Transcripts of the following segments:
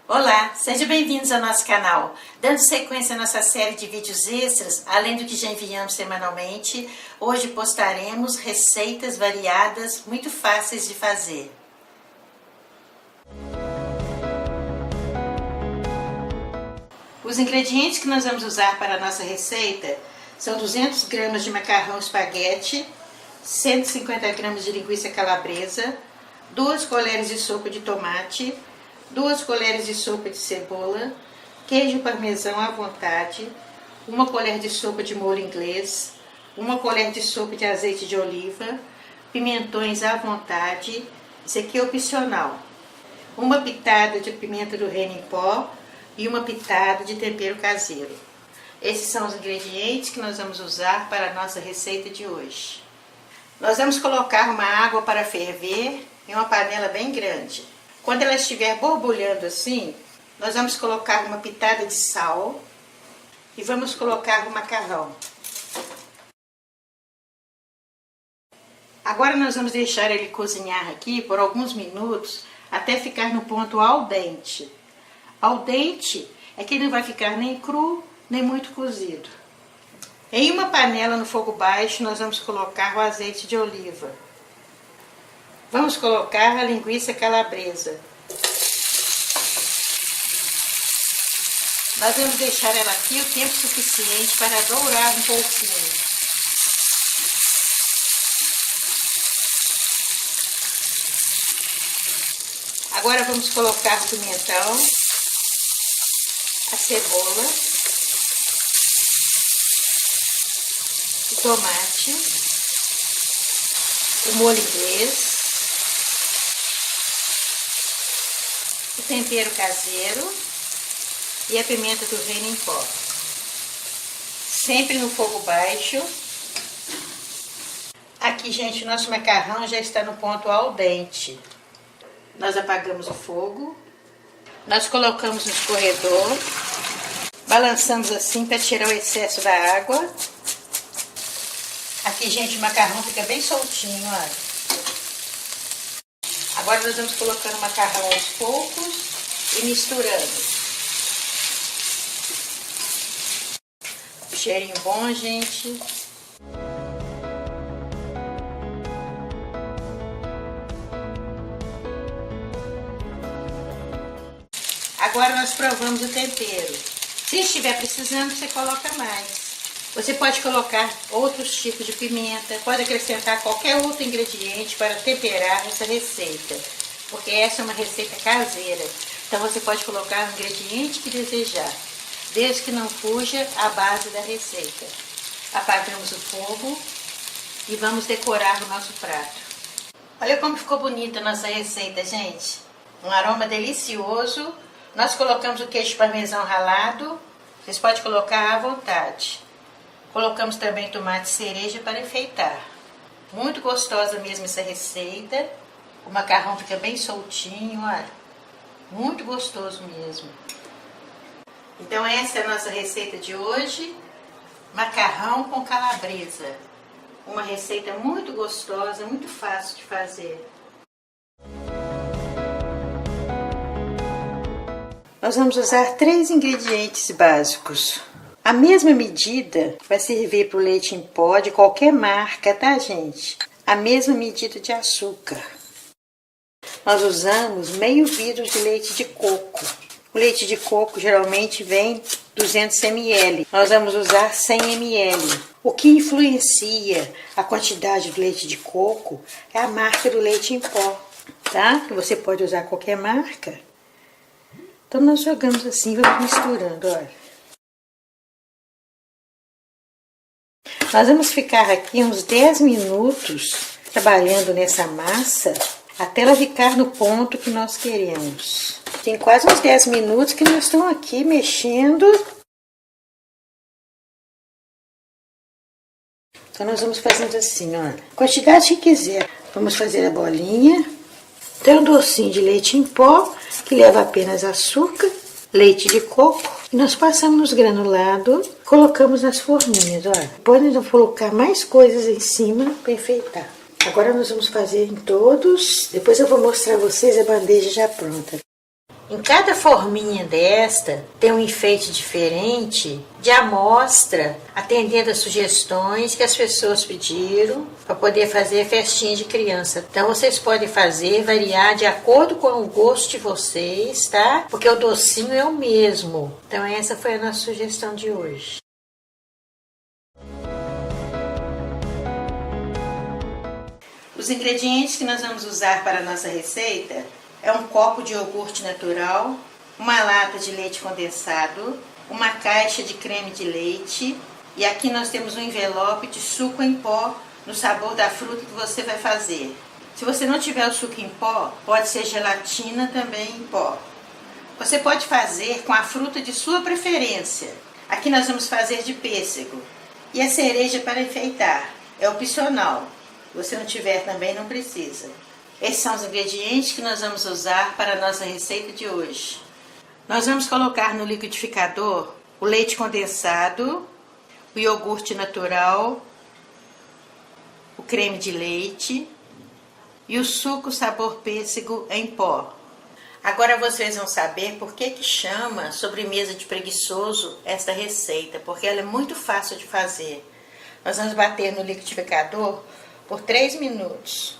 Olá, sejam bem-vindos ao nosso canal. Dando sequência à nossa série de vídeos extras, além do que já enviamos semanalmente, hoje postaremos receitas variadas, muito fáceis de fazer. Os ingredientes que nós vamos usar para a nossa receita são 200 gramas de macarrão espaguete, 150 gramas de linguiça calabresa, 2 colheres de sopa de tomate, 2 colheres de sopa de cebola, queijo parmesão à vontade, 1 colher de sopa de molho inglês, 1 colher de sopa de azeite de oliva, pimentões à vontade, isso aqui é opcional, 1 pitada de pimenta do reino em pó e 1 pitada de tempero caseiro. Esses são os ingredientes que nós vamos usar para a nossa receita de hoje. Nós vamos colocar uma água para ferver em uma panela bem grande. Quando ela estiver borbulhando assim, nós vamos colocar 1 pitada de sal e vamos colocar o macarrão. Agora nós vamos deixar ele cozinhar aqui por alguns minutos até ficar no ponto al dente. Al dente é que ele não vai ficar nem cru, nem muito cozido. Em uma panela no fogo baixo nós vamos colocar o azeite de oliva. Vamos colocar a linguiça calabresa. Nós vamos deixar ela aqui o tempo suficiente para dourar um pouquinho. Agora vamos colocar o pimentão, a cebola, o tomate, o molho inglês, o tempero caseiro e a pimenta do reino em pó. Sempre no fogo baixo. Aqui, gente, o nosso macarrão já está no ponto al dente. Nós apagamos o fogo. Nós colocamos no escorredor. Balançamos assim para tirar o excesso da água. Aqui, gente, o macarrão fica bem soltinho, olha. Agora nós vamos colocando o macarrão aos poucos e misturando. Cheirinho bom, gente. Agora nós provamos o tempero. Se estiver precisando, você coloca mais. Você pode colocar outros tipos de pimenta, pode acrescentar qualquer outro ingrediente para temperar essa receita, porque essa é uma receita caseira. Então você pode colocar o ingrediente que desejar, desde que não fuja a base da receita. Apagamos o fogo e vamos decorar o nosso prato. Olha como ficou bonita a nossa receita, gente. Um aroma delicioso. Nós colocamos o queijo parmesão ralado. Vocês podem colocar à vontade. Colocamos também tomate cereja para enfeitar. Muito gostosa mesmo essa receita. O macarrão fica bem soltinho, olha. Muito gostoso mesmo. Então essa é a nossa receita de hoje, macarrão com calabresa. Uma receita muito gostosa, muito fácil de fazer. Nós vamos usar 3 ingredientes básicos. A mesma medida vai servir para o leite em pó de qualquer marca, tá, gente? A mesma medida de açúcar. Nós usamos meio vidro de leite de coco. O leite de coco geralmente vem 200 ml. Nós vamos usar 100 ml. O que influencia a quantidade do leite de coco é a marca do leite em pó, tá? Você pode usar qualquer marca. Então nós jogamos assim, vamos misturando, olha. Nós vamos ficar aqui uns 10 minutos trabalhando nessa massa até ela ficar no ponto que nós queremos. Tem quase uns 10 minutos que nós estamos aqui mexendo. Então nós vamos fazendo assim, ó, quantidade que quiser. Vamos fazer a bolinha. Tem um docinho de leite em pó, que leva apenas açúcar, leite de coco. E nós passamos nos granulados, colocamos nas forminhas, olha. Depois nós vamos colocar mais coisas em cima para enfeitar. Agora nós vamos fazer em todos. Depois eu vou mostrar a vocês a bandeja já pronta. Em cada forminha desta tem um enfeite diferente de amostra, atendendo às sugestões que as pessoas pediram para poder fazer festinha de criança. Então vocês podem fazer, variar de acordo com o gosto de vocês, tá? Porque o docinho é o mesmo. Então essa foi a nossa sugestão de hoje. Os ingredientes que nós vamos usar para a nossa receita é um copo de iogurte natural, uma lata de leite condensado, uma caixa de creme de leite e aqui nós temos um envelope de suco em pó no sabor da fruta que você vai fazer. Se você não tiver o suco em pó, pode ser gelatina também em pó. Você pode fazer com a fruta de sua preferência. Aqui nós vamos fazer de pêssego. E a cereja para enfeitar, é opcional. Se você não tiver também, não precisa. Esses são os ingredientes que nós vamos usar para a nossa receita de hoje. Nós vamos colocar no liquidificador o leite condensado, o iogurte natural, o creme de leite e o suco sabor pêssego em pó. Agora vocês vão saber por que chama sobremesa de preguiçoso esta receita, porque ela é muito fácil de fazer. Nós vamos bater no liquidificador por 3 minutos.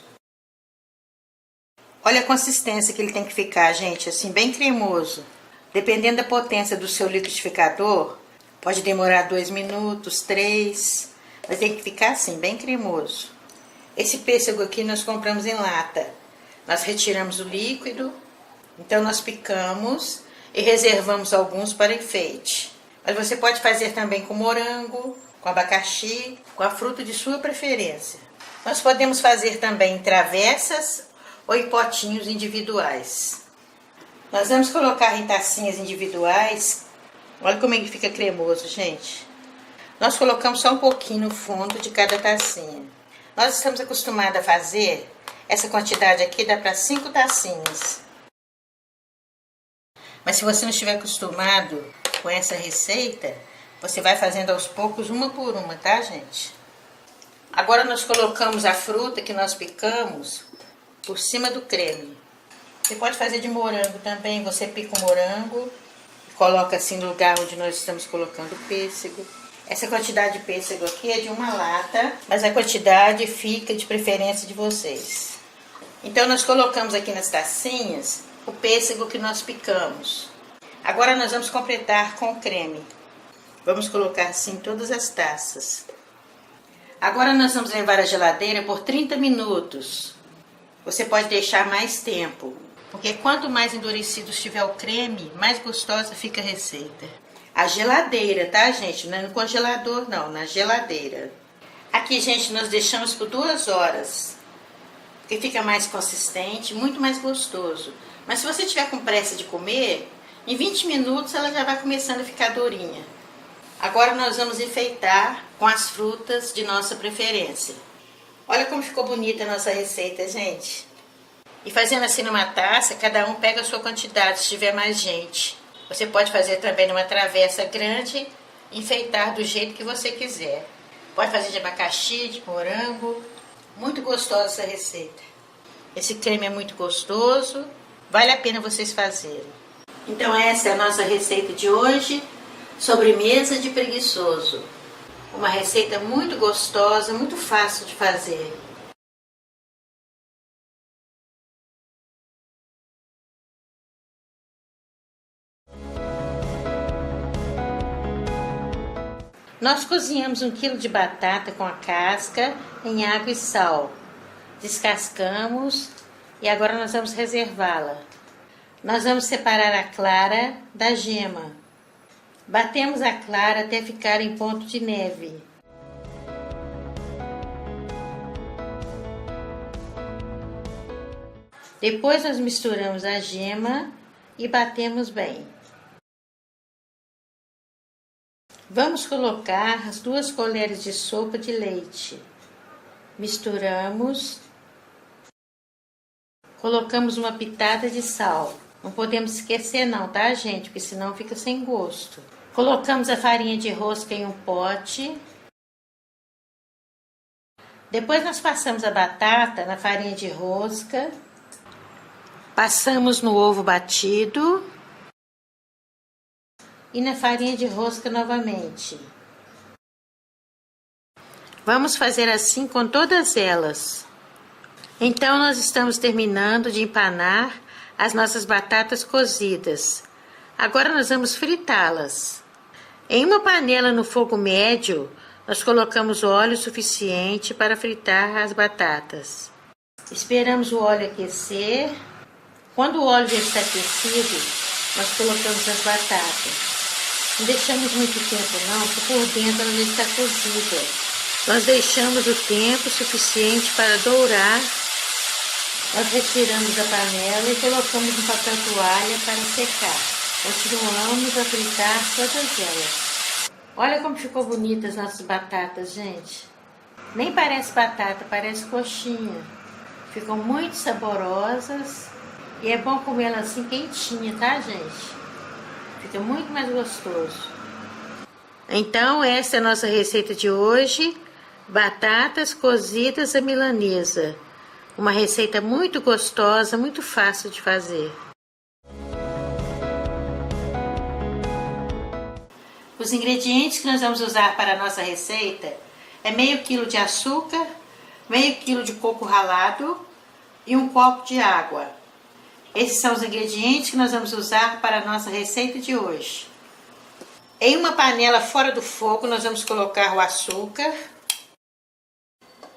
Olha a consistência que ele tem que ficar, gente, assim, bem cremoso. Dependendo da potência do seu liquidificador, pode demorar 2 minutos, 3, mas tem que ficar assim, bem cremoso. Esse pêssego aqui nós compramos em lata. Nós retiramos o líquido, então nós picamos e reservamos alguns para enfeite. Mas você pode fazer também com morango, com abacaxi, com a fruta de sua preferência. Nós podemos fazer também em travessas ou em potinhos individuais. Nós vamos colocar em tacinhas individuais. Olha como ele fica cremoso, gente. Nós colocamos só um pouquinho no fundo de cada tacinha. Nós estamos acostumados a fazer essa quantidade aqui, dá para 5 tacinhas. Mas se você não estiver acostumado com essa receita, você vai fazendo aos poucos, uma por uma, tá, gente? Agora nós colocamos a fruta que nós picamos por cima do creme. Você pode fazer de morango também. Você pica o morango e coloca assim no lugar onde nós estamos colocando o pêssego. Essa quantidade de pêssego aqui é de uma lata, mas a quantidade fica de preferência de vocês. Então nós colocamos aqui nas tacinhas o pêssego que nós picamos. Agora nós vamos completar com o creme. Vamos colocar assim todas as taças. Agora nós vamos levar à geladeira por 30 minutos. Você pode deixar mais tempo, porque quanto mais endurecido estiver o creme, mais gostosa fica a receita. A geladeira, tá, gente? Não é no congelador, não, na geladeira. Aqui, gente, nós deixamos por 2 horas, porque fica mais consistente, muito mais gostoso. Mas se você tiver com pressa de comer, em 20 minutos ela já vai começando a ficar durinha. Agora nós vamos enfeitar com as frutas de nossa preferência. Olha como ficou bonita a nossa receita, gente. E fazendo assim numa taça, cada um pega a sua quantidade, se tiver mais gente. Você pode fazer também numa travessa grande, enfeitar do jeito que você quiser. Pode fazer de abacaxi, de morango. Muito gostosa essa receita. Esse creme é muito gostoso, vale a pena vocês fazerem. Então essa é a nossa receita de hoje, sobremesa de preguiçoso. Uma receita muito gostosa, muito fácil de fazer. Nós cozinhamos 1 quilo de batata com a casca em água e sal. Descascamos e agora nós vamos reservá-la. Nós vamos separar a clara da gema. Batemos a clara até ficar em ponto de neve. Depois nós misturamos a gema e batemos bem. Vamos colocar as 2 colheres de sopa de leite. Misturamos. Colocamos uma pitada de sal. Não podemos esquecer não, tá, gente? Porque senão fica sem gosto. Colocamos a farinha de rosca em um pote. Depois nós passamos a batata na farinha de rosca. Passamos no ovo batido e na farinha de rosca novamente. Vamos fazer assim com todas elas. Então nós estamos terminando de empanar as nossas batatas cozidas. Agora nós vamos fritá-las. Em uma panela no fogo médio, nós colocamos óleo suficiente para fritar as batatas. Esperamos o óleo aquecer. Quando o óleo já está aquecido, nós colocamos as batatas. Não deixamos muito tempo não, porque por dentro ela já está cozida. Nós deixamos o tempo suficiente para dourar. Nós retiramos da panela e colocamos um papel toalha para secar. Continuamos a fritar todas elas. Olha como ficou bonita as nossas batatas, gente. Nem parece batata, parece coxinha. Ficam muito saborosas. E é bom comer ela assim quentinha, tá, gente? Fica muito mais gostoso. Então, essa é a nossa receita de hoje. Batatas cozidas à milanesa. Uma receita muito gostosa, muito fácil de fazer. Os ingredientes que nós vamos usar para a nossa receita é meio quilo de açúcar, meio quilo de coco ralado e um copo de água. Esses são os ingredientes que nós vamos usar para a nossa receita de hoje. Em uma panela fora do fogo nós vamos colocar o açúcar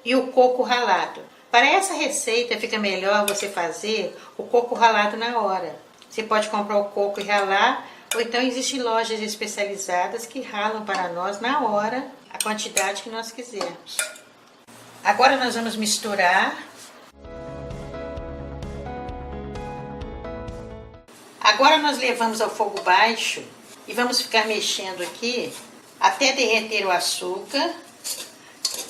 e o coco ralado. Para essa receita fica melhor você fazer o coco ralado na hora. Você pode comprar o coco e ralar, ou então existem lojas especializadas que ralam para nós na hora a quantidade que nós quisermos. Agora nós vamos misturar. Agora nós levamos ao fogo baixo e vamos ficar mexendo aqui até derreter o açúcar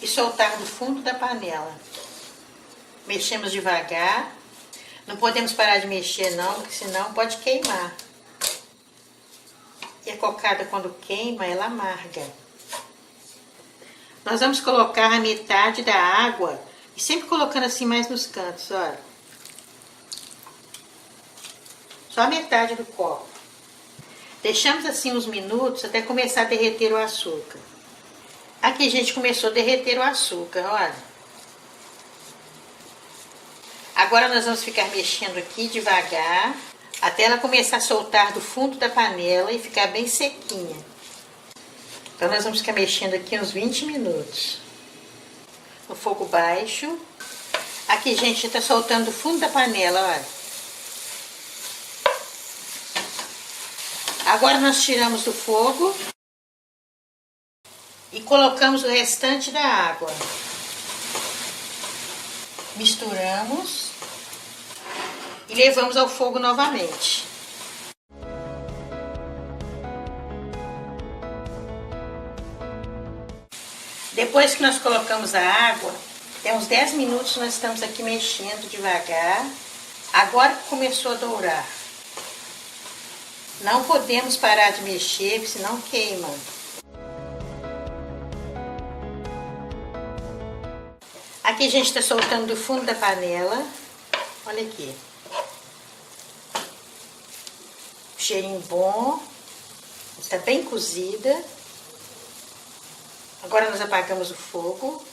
e soltar no fundo da panela. Mexemos devagar. Não podemos parar de mexer não, porque senão pode queimar. E a cocada, quando queima, ela amarga. Nós vamos colocar a metade da água, e sempre colocando assim mais nos cantos, olha. Só a metade do copo. Deixamos assim uns minutos até começar a derreter o açúcar. Aqui, gente, começou a derreter o açúcar, olha. Agora nós vamos ficar mexendo aqui devagar, até ela começar a soltar do fundo da panela e ficar bem sequinha. Então nós vamos ficar mexendo aqui uns 20 minutos. No fogo baixo. Aqui, gente, está soltando do fundo da panela, olha. Agora nós tiramos do fogo e colocamos o restante da água. Misturamos e levamos ao fogo novamente. Depois que nós colocamos a água, tem uns 10 minutos nós estamos aqui mexendo devagar. Agora que começou a dourar. Não podemos parar de mexer, porque senão queima. Aqui a gente está soltando do fundo da panela. Olha aqui. Cheirinho bom. Está bem cozida. Agora nós apagamos o fogo.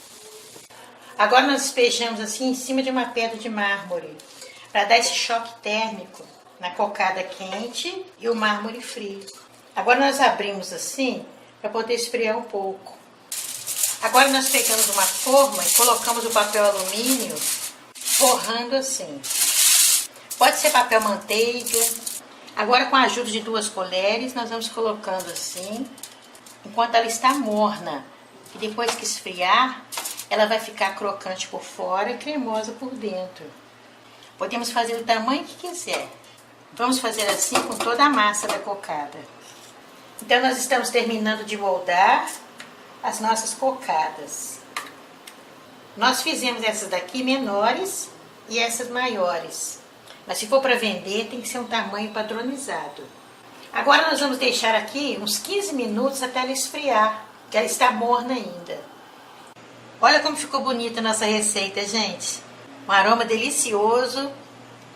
Agora nós despejamos assim em cima de uma pedra de mármore, para dar esse choque térmico na cocada quente e o mármore frio. Agora nós abrimos assim, para poder esfriar um pouco. Agora nós pegamos uma forma e colocamos o papel alumínio forrando assim. Pode ser papel manteiga. Agora, com a ajuda de 2 colheres, nós vamos colocando assim, enquanto ela está morna. E depois que esfriar, ela vai ficar crocante por fora e cremosa por dentro. Podemos fazer do tamanho que quiser. Vamos fazer assim com toda a massa da cocada. Então, nós estamos terminando de moldar as nossas cocadas. Nós fizemos essas daqui menores e essas maiores. Mas se for para vender, tem que ser um tamanho padronizado. Agora nós vamos deixar aqui uns 15 minutos até ela esfriar, que ela está morna ainda. Olha como ficou bonita a nossa receita, gente. Um aroma delicioso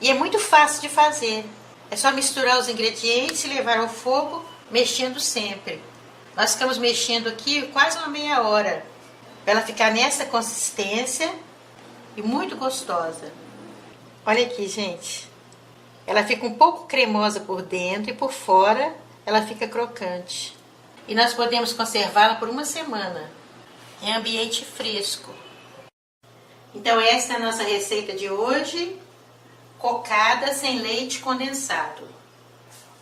E é muito fácil de fazer. É só misturar os ingredientes e levar ao fogo, mexendo sempre. Nós ficamos mexendo aqui quase uma meia hora, para ela ficar nessa consistência e muito gostosa. Olha aqui, gente. Ela fica um pouco cremosa por dentro e por fora ela fica crocante. E nós podemos conservá-la por uma semana, em ambiente fresco. Então esta é a nossa receita de hoje, cocada sem leite condensado.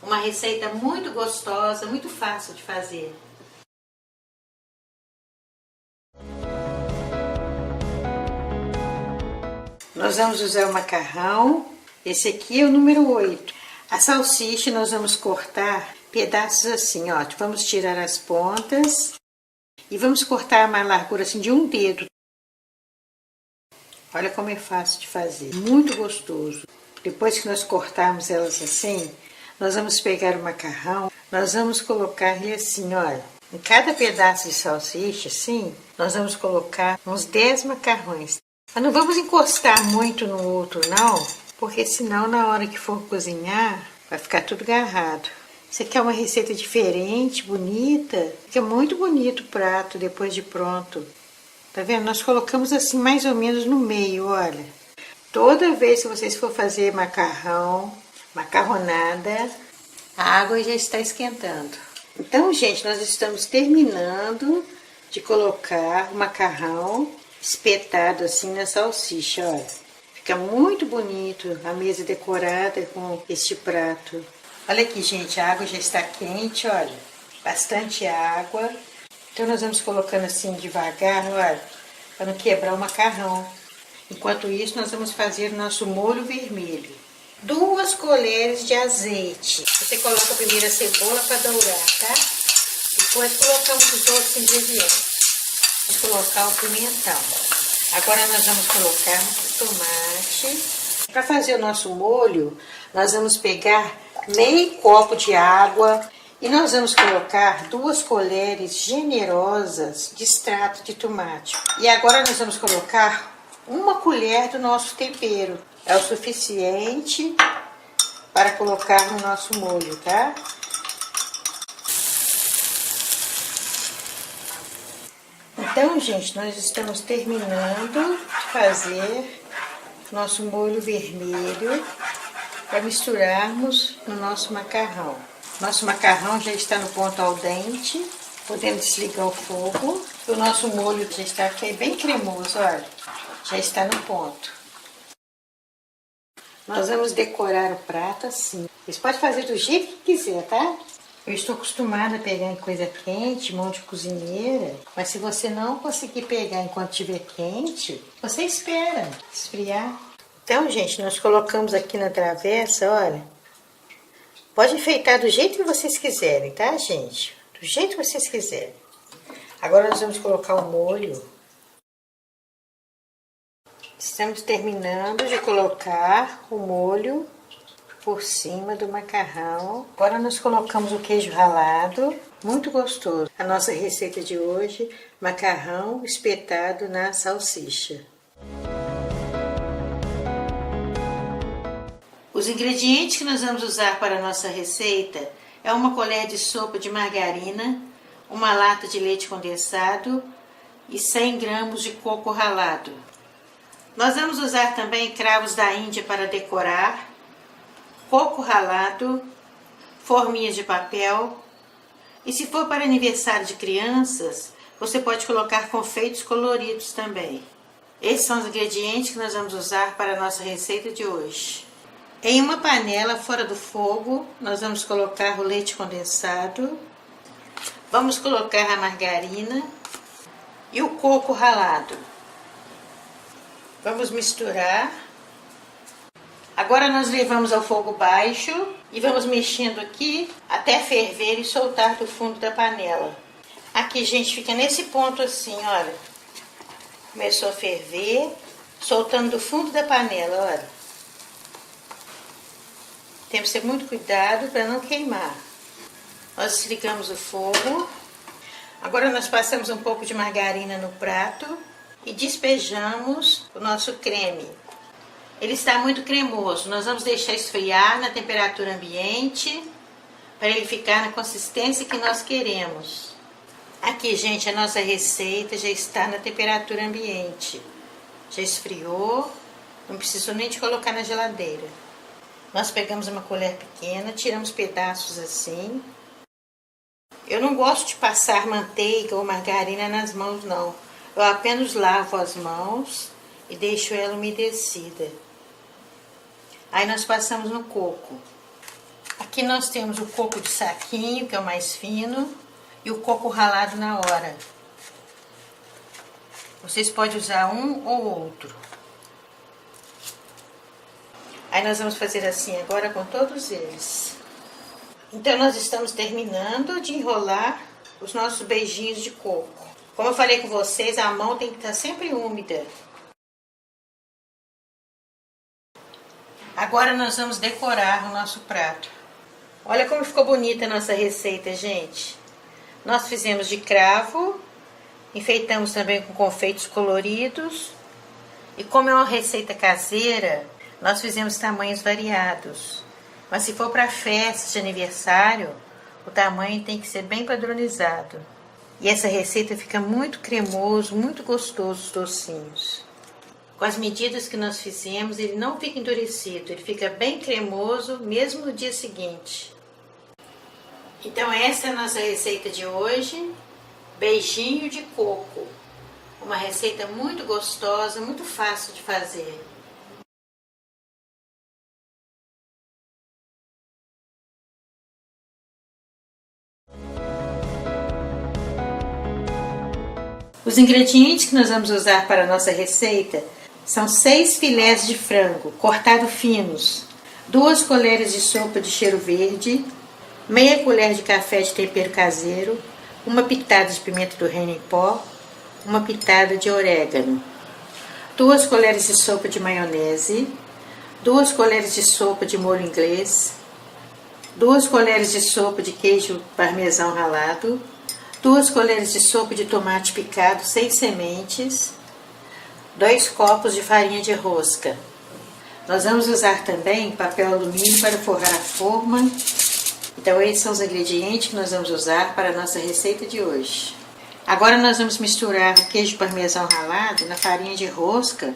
Uma receita muito gostosa, muito fácil de fazer. Nós vamos usar o macarrão, esse aqui é o número 8. A salsicha nós vamos cortar pedaços assim, ó. Vamos tirar as pontas e vamos cortar uma largura assim de um dedo. Olha como é fácil de fazer, muito gostoso. Depois que nós cortarmos elas assim, nós vamos pegar o macarrão, nós vamos colocar ele assim, olha. Em cada pedaço de salsicha, assim, nós vamos colocar uns 10 macarrões. Mas não vamos encostar muito no outro, não, porque senão na hora que for cozinhar, vai ficar tudo agarrado. Você quer uma receita diferente, bonita? Fica muito bonito o prato depois de pronto. Tá vendo? Nós colocamos assim mais ou menos no meio, olha. Toda vez que vocês for fazer macarrão, macarronada, a água já está esquentando. Então, gente, nós estamos terminando de colocar o macarrão espetado assim na salsicha, olha. Fica muito bonito a mesa decorada com este prato. Olha aqui, gente, a água já está quente, olha. Bastante água. Então nós vamos colocando assim devagar, olha, para não quebrar o macarrão. Enquanto isso, nós vamos fazer o nosso molho vermelho. 2 colheres de azeite. Você coloca primeiro a cebola para dourar, tá? Depois colocamos os outros ingredientes. Vamos colocar o pimentão. Agora nós vamos colocar o tomate. Para fazer o nosso molho, nós vamos pegar meio copo de água e nós vamos colocar 2 colheres generosas de extrato de tomate. E agora nós vamos colocar 1 colher do nosso tempero. É o suficiente para colocar no nosso molho, tá? Então, gente, nós estamos terminando de fazer nosso molho vermelho para misturarmos no nosso macarrão. Nosso macarrão já está no ponto al dente, podemos desligar o fogo. O nosso molho já está aqui bem cremoso, olha, já está no ponto. Nós vamos decorar o prato assim. Vocês podem fazer do jeito que quiser, tá? Eu estou acostumada a pegar em coisa quente, mão de cozinheira, mas se você não conseguir pegar enquanto estiver quente, você espera esfriar. Então, gente, nós colocamos aqui na travessa, olha. Pode enfeitar do jeito que vocês quiserem, tá, gente? Do jeito que vocês quiserem. Agora nós vamos colocar o molho. Estamos terminando de colocar o molho por cima do macarrão. Agora nós colocamos o queijo ralado, muito gostoso. A nossa receita de hoje, macarrão espetado na salsicha. Os ingredientes que nós vamos usar para a nossa receita é 1 colher de sopa de margarina, 1 lata de leite condensado e 100 gramas de coco ralado. Nós vamos usar também cravos da Índia para decorar, coco ralado, forminhas de papel. E se for para aniversário de crianças, você pode colocar confeitos coloridos também. Esses são os ingredientes que nós vamos usar para a nossa receita de hoje. Em uma panela fora do fogo, nós vamos colocar o leite condensado, vamos colocar a margarina e o coco ralado. Vamos misturar. Agora nós levamos ao fogo baixo e vamos mexendo aqui até ferver e soltar do fundo da panela. Aqui, gente, fica nesse ponto assim, olha. Começou a ferver, soltando do fundo da panela, olha. Temos que ter muito cuidado para não queimar. Nós desligamos o fogo. Agora nós passamos um pouco de margarina no prato e despejamos o nosso creme. Ele está muito cremoso. Nós vamos deixar esfriar na temperatura ambiente para ele ficar na consistência que nós queremos. Aqui, gente, a nossa receita já está na temperatura ambiente. Já esfriou, não precisou nem de colocar na geladeira. Nós pegamos uma colher pequena, tiramos pedaços assim. Eu não gosto de passar manteiga ou margarina nas mãos, não. Eu apenas lavo as mãos e deixo ela umedecida. Aí nós passamos no coco. Aqui nós temos o coco de saquinho, que é o mais fino, e o coco ralado na hora. Vocês podem usar um ou outro. Aí nós vamos fazer assim agora com todos eles. Então nós estamos terminando de enrolar os nossos beijinhos de coco. Como eu falei com vocês, a mão tem que estar sempre úmida. Agora nós vamos decorar o nosso prato. Olha como ficou bonita a nossa receita, gente. Nós fizemos de cravo, enfeitamos também com confeitos coloridos. E como é uma receita caseira, nós fizemos tamanhos variados. Mas se for para festa de aniversário, o tamanho tem que ser bem padronizado. E essa receita fica muito cremoso, muito gostoso os docinhos. Com as medidas que nós fizemos, ele não fica endurecido, ele fica bem cremoso mesmo no dia seguinte. Então essa é a nossa receita de hoje, beijinho de coco. Uma receita muito gostosa, muito fácil de fazer. Os ingredientes que nós vamos usar para a nossa receita são 6 filés de frango cortado finos, 2 colheres de sopa de cheiro verde, meia colher de café de tempero caseiro, uma pitada de pimenta do reino em pó, uma pitada de orégano, 2 colheres de sopa de maionese, 2 colheres de sopa de molho inglês, 2 colheres de sopa de queijo parmesão ralado, 2 colheres de sopa de tomate picado sem sementes, 2 copos de farinha de rosca. Nós vamos usar também papel alumínio para forrar a forma. Então esses são os ingredientes que nós vamos usar para a nossa receita de hoje. Agora nós vamos misturar o queijo parmesão ralado na farinha de rosca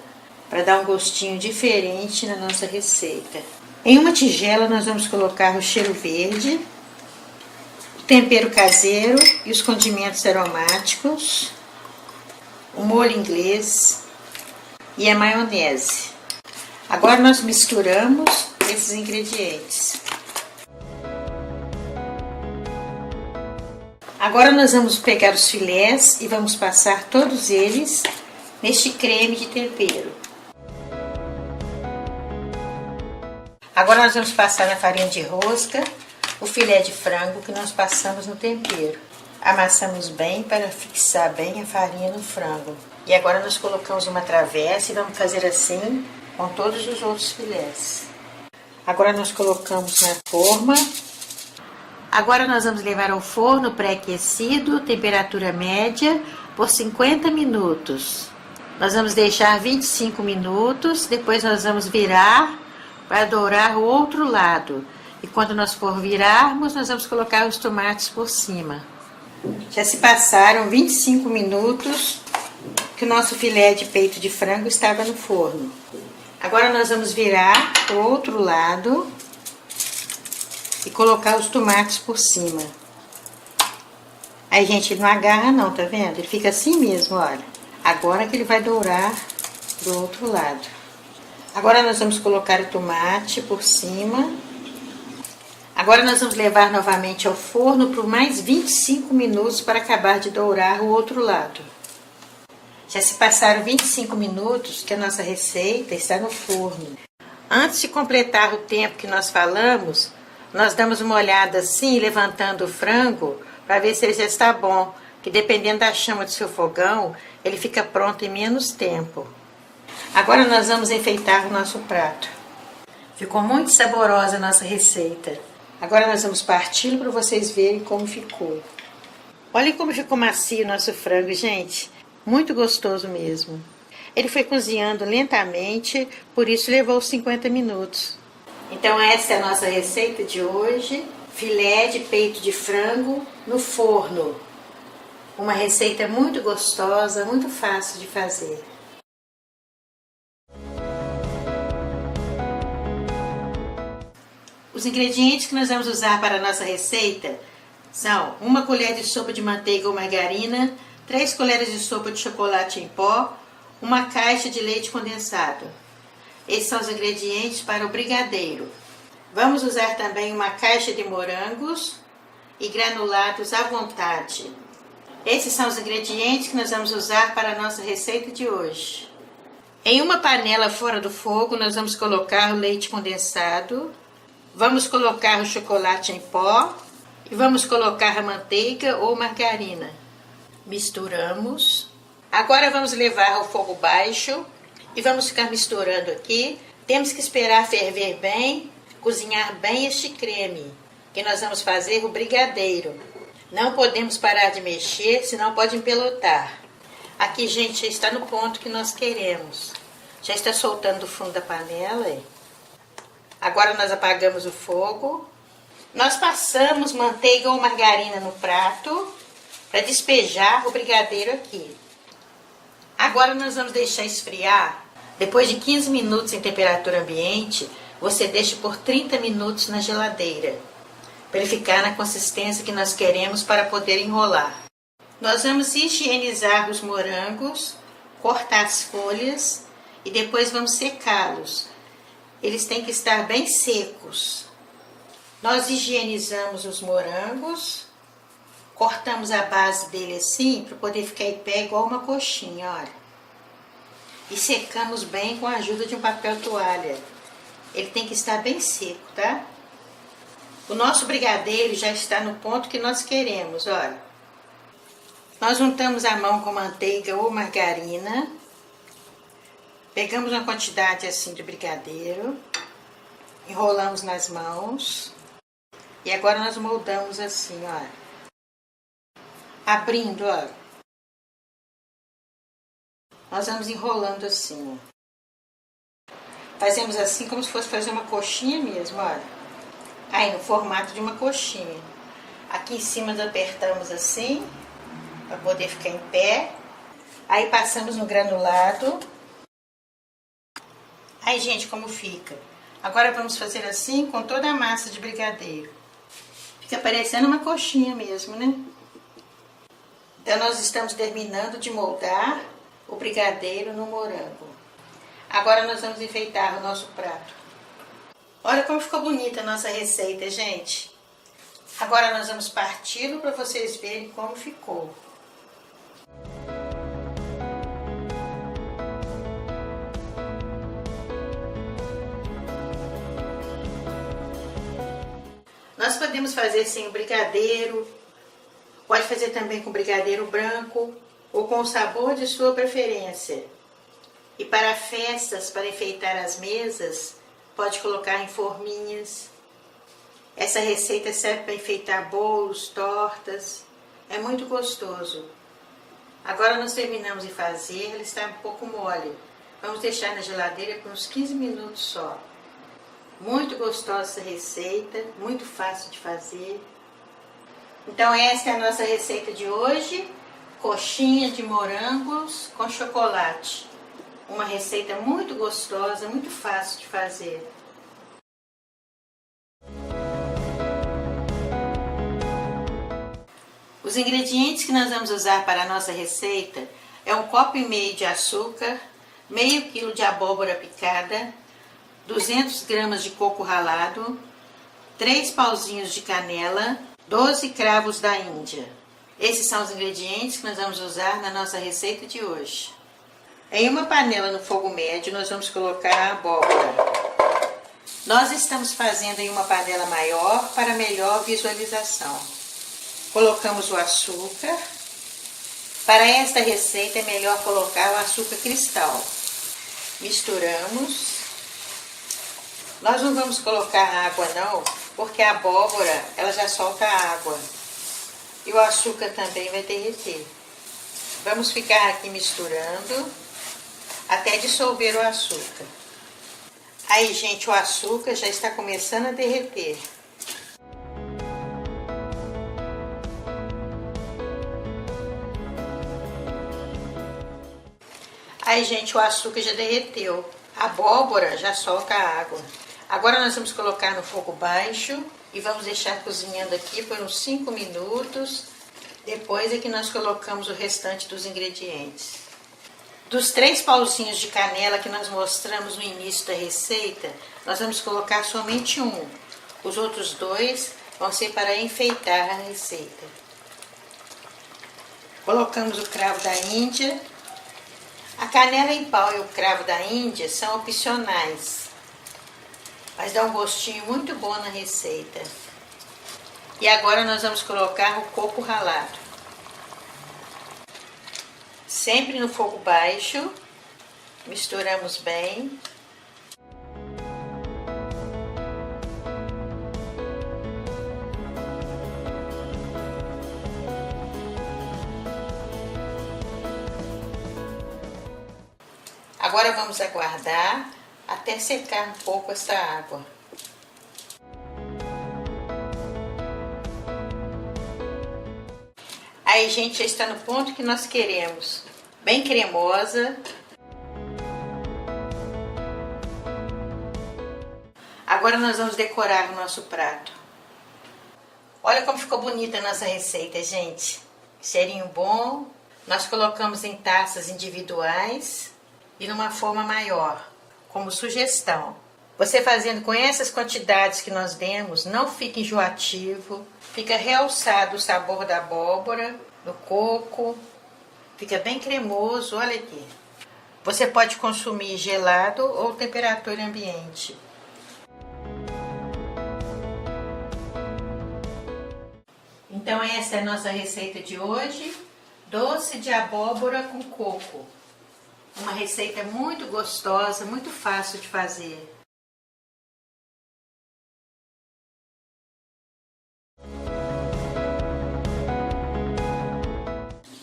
para dar um gostinho diferente na nossa receita. Em uma tigela nós vamos colocar o cheiro verde, o tempero caseiro e os condimentos aromáticos, o molho inglês e a maionese. Agora nós misturamos esses ingredientes. Agora nós vamos pegar os filés e vamos passar todos eles neste creme de tempero. Agora nós vamos passar na farinha de rosca o filé de frango que nós passamos no tempero. Amassamos bem para fixar bem a farinha no frango. E agora nós colocamos uma travessa e vamos fazer assim com todos os outros filés. Agora nós colocamos na forma. Agora nós vamos levar ao forno pré-aquecido, temperatura média, por 50 minutos. Nós vamos deixar 25 minutos, depois nós vamos virar para dourar o outro lado. E quando nós for virarmos, nós vamos colocar os tomates por cima. Já se passaram 25 minutos que o nosso filé de peito de frango estava no forno. Agora nós vamos virar para o outro lado e colocar os tomates por cima. Aí, gente, não agarra não, tá vendo? Ele fica assim mesmo, olha. Agora que ele vai dourar do outro lado. Agora nós vamos colocar o tomate por cima. Agora nós vamos levar novamente ao forno por mais 25 minutos para acabar de dourar o outro lado. Já se passaram 25 minutos que a nossa receita está no forno. Antes de completar o tempo que nós falamos, nós damos uma olhada assim, levantando o frango, para ver se ele já está bom, que dependendo da chama do seu fogão, ele fica pronto em menos tempo. Agora nós vamos enfeitar o nosso prato. Ficou muito saborosa a nossa receita. Agora nós vamos partir para vocês verem como ficou. Olhem como ficou macio o nosso frango, gente. Muito gostoso mesmo. Ele foi cozinhando lentamente, por isso levou 50 minutos. Então essa é a nossa receita de hoje. Filé de peito de frango no forno. Uma receita muito gostosa, muito fácil de fazer. Os ingredientes que nós vamos usar para a nossa receita são 1 colher de sopa de manteiga ou margarina, 3 colheres de sopa de chocolate em pó, 1 caixa de leite condensado. Esses são os ingredientes para o brigadeiro. Vamos usar também 1 caixa de morangos e granulados à vontade. Esses são os ingredientes que nós vamos usar para a nossa receita de hoje. Em uma panela fora do fogo, nós vamos colocar o leite condensado, vamos colocar o chocolate em pó e vamos colocar a manteiga ou margarina. Misturamos. Agora vamos levar ao fogo baixo e vamos ficar misturando aqui. Temos que esperar ferver bem, cozinhar bem este creme, que nós vamos fazer o brigadeiro. Não podemos parar de mexer, senão pode empelotar. Aqui, gente, já está no ponto que nós queremos. Já está soltando do fundo da panela. Agora nós apagamos o fogo. Nós passamos manteiga ou margarina no prato para despejar o brigadeiro aqui. Agora nós vamos deixar esfriar. Depois de 15 minutos em temperatura ambiente, você deixa por 30 minutos na geladeira, para ele ficar na consistência que nós queremos para poder enrolar. Nós vamos higienizar os morangos, cortar as folhas e depois vamos secá-los. Eles têm que estar bem secos. Nós higienizamos os morangos, cortamos a base dele assim, para poder ficar em pé igual uma coxinha, olha. E secamos bem com a ajuda de um papel toalha. Ele tem que estar bem seco, tá? O nosso brigadeiro já está no ponto que nós queremos, olha. Nós untamos a mão com manteiga ou margarina. Pegamos uma quantidade assim de brigadeiro. Enrolamos nas mãos. E agora nós moldamos assim, olha. Abrindo, olha. Nós vamos enrolando assim, ó. Fazemos assim como se fosse fazer uma coxinha mesmo, olha. Aí no formato de uma coxinha. Aqui em cima nós apertamos assim, para poder ficar em pé. Aí passamos no granulado. Aí, gente, como fica. Agora vamos fazer assim com toda a massa de brigadeiro. Fica parecendo uma coxinha mesmo, né? Então nós estamos terminando de moldar o brigadeiro no morango. Agora nós vamos enfeitar o nosso prato. Olha como ficou bonita a nossa receita, gente. Agora nós vamos parti-lo para vocês verem como ficou. Nós podemos fazer sem o brigadeiro, pode fazer também com brigadeiro branco ou com o sabor de sua preferência. E para festas, para enfeitar as mesas, pode colocar em forminhas. Essa receita serve para enfeitar bolos, tortas. É muito gostoso. Agora nós terminamos de fazer, ele está um pouco mole. Vamos deixar na geladeira por uns 15 minutos só. Muito gostosa essa receita, muito fácil de fazer. Então essa é a nossa receita de hoje. Coxinha de morangos com chocolate. Uma receita muito gostosa, muito fácil de fazer. Os ingredientes que nós vamos usar para a nossa receita é 1,5 copo de açúcar, meio quilo de abóbora picada, 200 gramas de coco ralado, 3 pauzinhos de canela, 12 cravos da Índia. Esses são os ingredientes que nós vamos usar na nossa receita de hoje. Em uma panela no fogo médio, nós vamos colocar a abóbora. Nós estamos fazendo em uma panela maior para melhor visualização. Colocamos o açúcar. Para esta receita é melhor colocar o açúcar cristal. Misturamos. Nós não vamos colocar água não, porque a abóbora ela já solta água. E o açúcar também vai derreter. Vamos ficar aqui misturando. até dissolver o açúcar. Aí, gente, o açúcar já está começando a derreter. Aí, gente, o açúcar já derreteu. A abóbora já solta a água. Agora nós vamos colocar no fogo baixo e vamos deixar cozinhando aqui por uns 5 minutos. Depois é que nós colocamos o restante dos ingredientes. Dos 3 pauzinhos de canela que nós mostramos no início da receita, nós vamos colocar somente um. Os outros 2 vão ser para enfeitar a receita. Colocamos o cravo da Índia. A canela em pau e o cravo da Índia são opcionais, mas dá um gostinho muito bom na receita. E agora nós vamos colocar o coco ralado. Sempre no fogo baixo, misturamos bem. Agora vamos aguardar até secar um pouco essa água. Aí, gente, já está no ponto que nós queremos. Bem cremosa. Agora nós vamos decorar o nosso prato. Olha como ficou bonita a nossa receita, gente. Cheirinho bom. Nós colocamos em taças individuais e numa forma maior, como sugestão. Você fazendo com essas quantidades que nós demos, não fica enjoativo, fica realçado o sabor da abóbora, do coco, fica bem cremoso, olha aqui. Você pode consumir gelado ou temperatura ambiente. Então essa é a nossa receita de hoje, doce de abóbora com coco. Uma receita muito gostosa, muito fácil de fazer.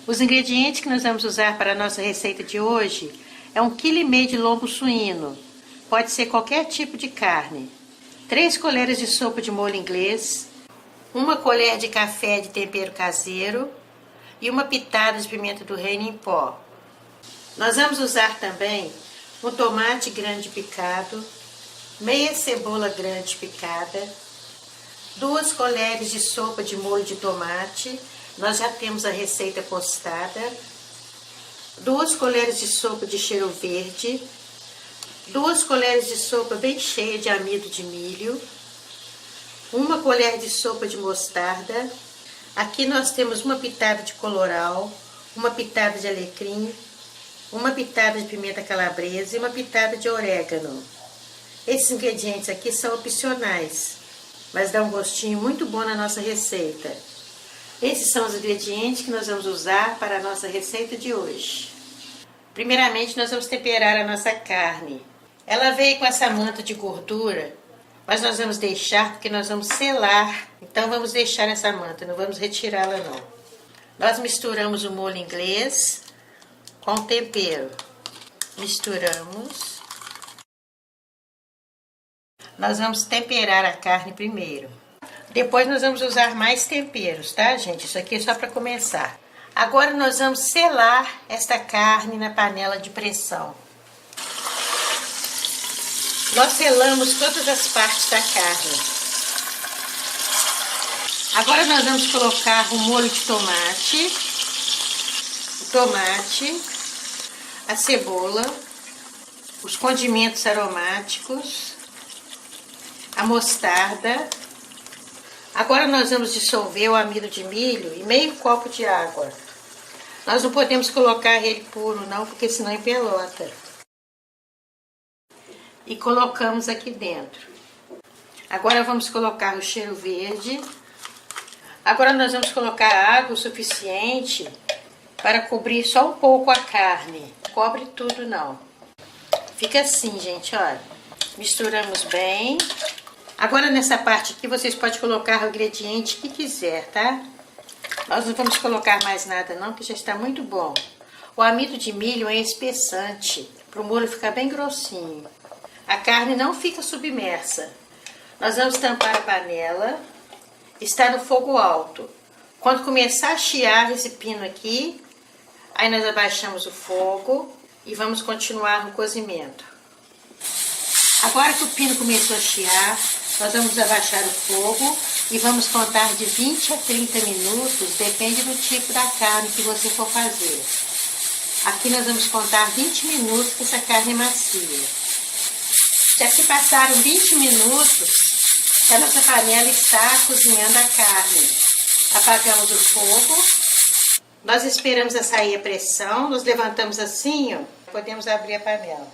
Os ingredientes que nós vamos usar para a nossa receita de hoje é 1,5 kg de lombo suíno, pode ser qualquer tipo de carne, 3 colheres de sopa de molho inglês, 1 colher de café de tempero caseiro e uma pitada de pimenta do reino em pó. Nós vamos usar também um tomate grande picado, meia cebola grande picada, 2 colheres de sopa de molho de tomate, nós já temos a receita postada, 2 colheres de sopa de cheiro verde, 2 colheres de sopa bem cheia de amido de milho, 1 colher de sopa de mostarda, aqui nós temos uma pitada de colorau, uma pitada de alecrim, uma pitada de pimenta calabresa e uma pitada de orégano. Esses ingredientes aqui são opcionais, mas dá um gostinho muito bom na nossa receita. Esses são os ingredientes que nós vamos usar para a nossa receita de hoje. Primeiramente, nós vamos temperar a nossa carne. Ela veio com essa manta de gordura, mas nós vamos deixar porque nós vamos selar. Então vamos deixar essa manta, não vamos retirá-la não. Nós misturamos o molho inglês com o tempero. Misturamos. Nós vamos temperar a carne primeiro. Depois nós vamos usar mais temperos, tá, gente? Isso aqui é só para começar. Agora nós vamos selar esta carne na panela de pressão. Nós selamos todas as partes da carne. Agora nós vamos colocar o molho de tomate, a cebola, os condimentos aromáticos, a mostarda. Agora nós vamos dissolver o amido de milho em meio copo de água. Nós não podemos colocar ele puro não, porque senão empelota. E colocamos aqui dentro. Agora vamos colocar o cheiro verde. Agora nós vamos colocar água o suficiente para cobrir só um pouco a carne. Não cobre tudo não. Fica assim, gente, olha. Misturamos bem. Agora nessa parte aqui vocês podem colocar o ingrediente que quiser, tá? Nós não vamos colocar mais nada não, que já está muito bom. O amido de milho é espessante. para o molho ficar bem grossinho. A carne não fica submersa. Nós vamos tampar a panela, está no fogo alto. Quando começar a chiar esse pino aqui, aí nós abaixamos o fogo e vamos continuar no cozimento. Agora que o pino começou a chiar, nós vamos abaixar o fogo e vamos contar de 20 a 30 minutos, depende do tipo da carne que você for fazer. Aqui nós vamos contar 20 minutos que essa carne é macia. Já que passaram 20 minutos, a nossa panela está cozinhando a carne. Apagamos o fogo, nós esperamos a sair a pressão, nós levantamos assim, ó, podemos abrir a panela.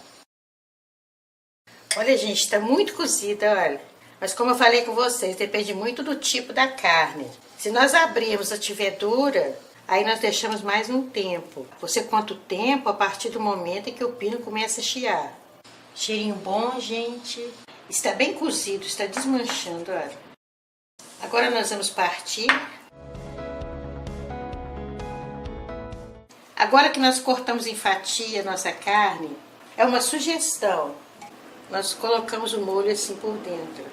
Olha, gente, está muito cozida, olha. Mas como eu falei com vocês, depende muito do tipo da carne. Se nós abrirmos e tiver dura, aí nós deixamos mais um tempo. Você conta o tempo a partir do momento em que o pino começa a chiar. Cheirinho bom, gente. Está bem cozido, está desmanchando, olha. Agora nós vamos partir. Agora que nós cortamos em fatia a nossa carne, é uma sugestão. Nós colocamos o molho assim por dentro.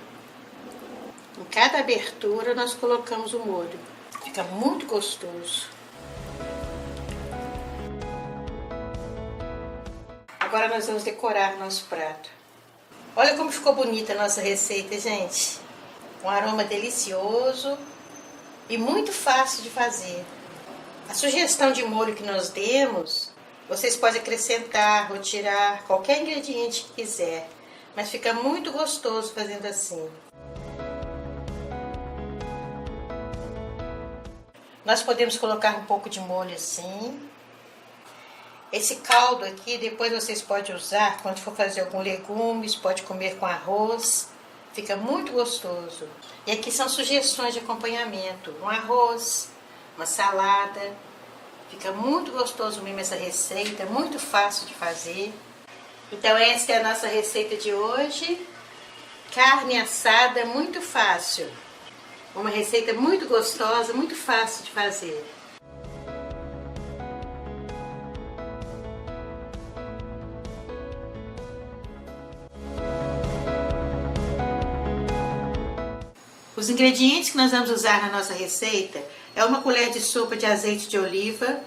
Em cada abertura nós colocamos o molho. Fica muito gostoso. Agora nós vamos decorar nosso prato. Olha como ficou bonita a nossa receita, gente. Um aroma delicioso e muito fácil de fazer. A sugestão de molho que nós demos, vocês podem acrescentar ou tirar qualquer ingrediente que quiser. Mas fica muito gostoso fazendo assim. Nós podemos colocar um pouco de molho assim. Esse caldo aqui, depois vocês podem usar quando for fazer algum legumes, pode comer com arroz. Fica muito gostoso. E aqui são sugestões de acompanhamento. Um arroz, uma salada. Fica muito gostoso mesmo essa receita, muito fácil de fazer. Então esta é a nossa receita de hoje. Carne assada muito fácil. Uma receita muito gostosa, muito fácil de fazer. Os ingredientes que nós vamos usar na nossa receita é uma colher de sopa de azeite de oliva,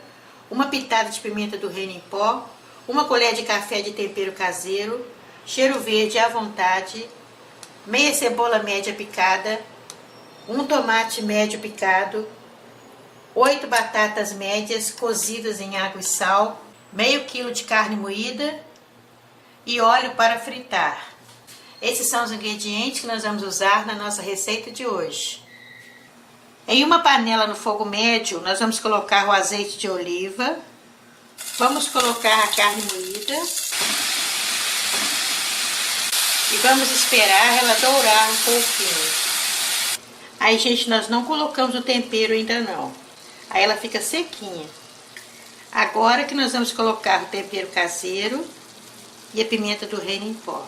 uma pitada de pimenta do reino em pó, uma colher de café de tempero caseiro, cheiro verde à vontade, meia cebola média picada, um tomate médio picado, 8 batatas médias cozidas em água e sal, meio quilo de carne moída e óleo para fritar. Esses são os ingredientes que nós vamos usar na nossa receita de hoje. Em uma panela no fogo médio, nós vamos colocar o azeite de oliva. Vamos colocar a carne moída. E vamos esperar ela dourar um pouquinho. Aí, gente, nós não colocamos o tempero ainda não. Aí ela fica sequinha. Agora que nós vamos colocar o tempero caseiro e a pimenta do reino em pó.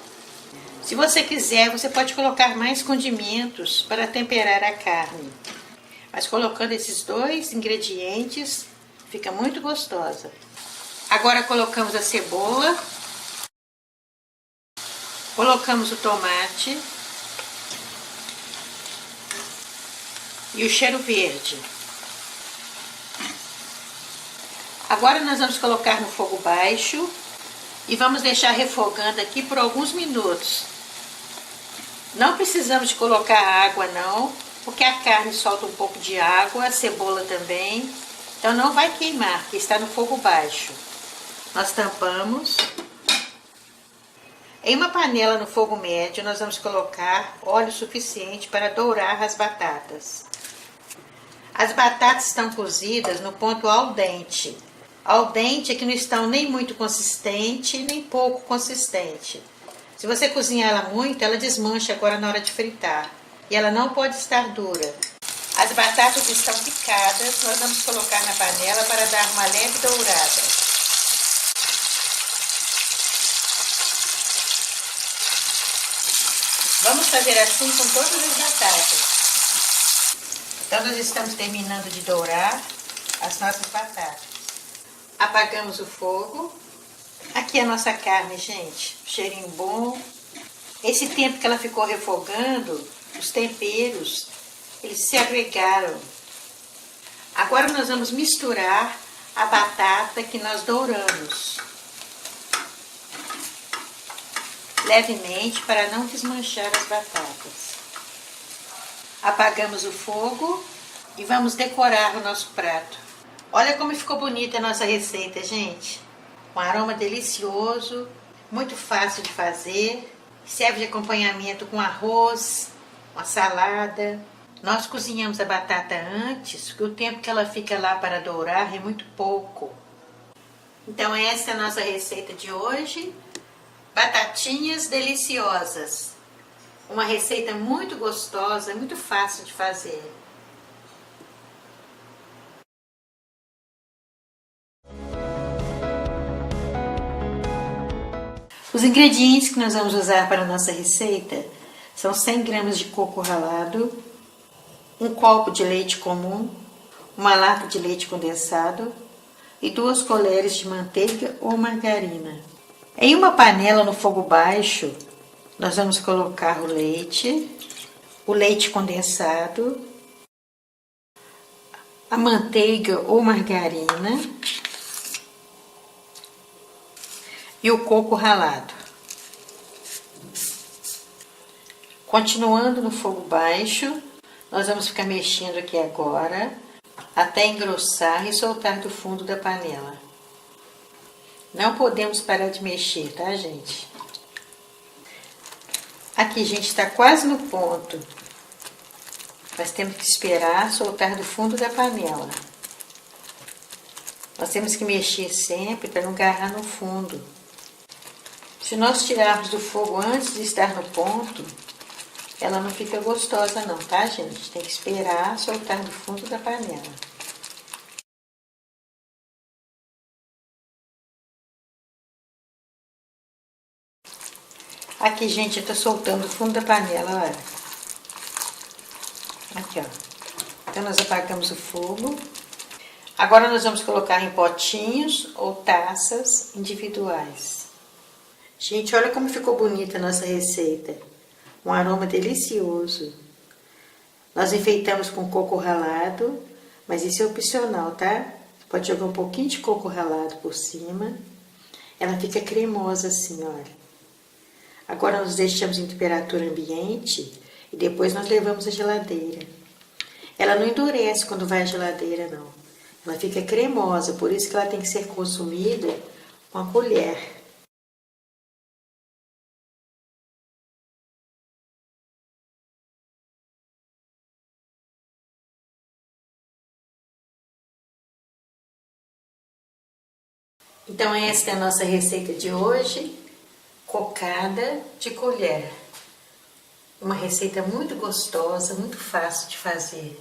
Se você quiser, você pode colocar mais condimentos para temperar a carne. Mas colocando esses dois ingredientes, fica muito gostosa. Agora colocamos a cebola. Colocamos o tomate. E o cheiro verde. Agora nós vamos colocar no fogo baixo. E vamos deixar refogando aqui por alguns minutos. Não precisamos de colocar água não, porque a carne solta um pouco de água, a cebola também. Então não vai queimar, porque está no fogo baixo. Nós tampamos. Em uma panela no fogo médio, nós vamos colocar óleo suficiente para dourar as batatas. As batatas estão cozidas no ponto al dente. Al dente é que não estão nem muito consistente, nem pouco consistente. Se você cozinhar ela muito, ela desmancha agora na hora de fritar. E ela não pode estar dura. As batatas estão picadas, nós vamos colocar na panela para dar uma leve dourada. Vamos fazer assim com todas as batatas. Então nós estamos terminando de dourar as nossas batatas. Apagamos o fogo. Aqui Aqui é a nossa carne, gente. Cheirinho bom. Esse tempo que ela ficou refogando, os temperos, eles se agregaram. Agora nós vamos misturar a batata que nós douramos. Levemente para não desmanchar as batatas. Apagamos o fogo e vamos decorar o nosso prato. Olha como ficou bonita a nossa receita, gente. Um aroma delicioso, muito fácil de fazer. Serve de acompanhamento com arroz, uma salada. Nós cozinhamos a batata antes, porque o tempo que ela fica lá para dourar é muito pouco. Então essa é a nossa receita de hoje. Batatinhas deliciosas. Uma receita muito gostosa, muito fácil de fazer. Os ingredientes que nós vamos usar para a nossa receita são 100 gramas de coco ralado, um copo de leite comum, uma lata de leite condensado e 2 colheres de manteiga ou margarina. Em uma panela no fogo baixo, nós vamos colocar o leite condensado, a manteiga ou margarina e o coco ralado. Continuando no fogo baixo, nós vamos ficar mexendo aqui agora, até engrossar e soltar do fundo da panela. Não podemos parar de mexer, tá, gente? Aqui, gente, está quase no ponto. Nós temos que esperar soltar do fundo da panela. Nós temos que mexer sempre para não agarrar no fundo. Se nós tirarmos do fogo antes de estar no ponto, ela não fica gostosa não, tá, gente? Tem que esperar soltar do fundo da panela. Aqui, gente, eu tô soltando do fundo da panela, olha. Aqui, ó. Então, nós apagamos o fogo. Agora, nós vamos colocar em potinhos ou taças individuais. Gente, olha como ficou bonita a nossa receita. Um aroma delicioso. Nós enfeitamos com coco ralado, mas isso é opcional, tá? Pode jogar um pouquinho de coco ralado por cima. Ela fica cremosa assim, olha. Agora nós deixamos em temperatura ambiente e depois nós levamos à geladeira. Ela não endurece quando vai à geladeira, não. Ela fica cremosa, por isso que ela tem que ser consumida com a colher. Então esta é a nossa receita de hoje, cocada de colher. Uma receita muito gostosa, muito fácil de fazer.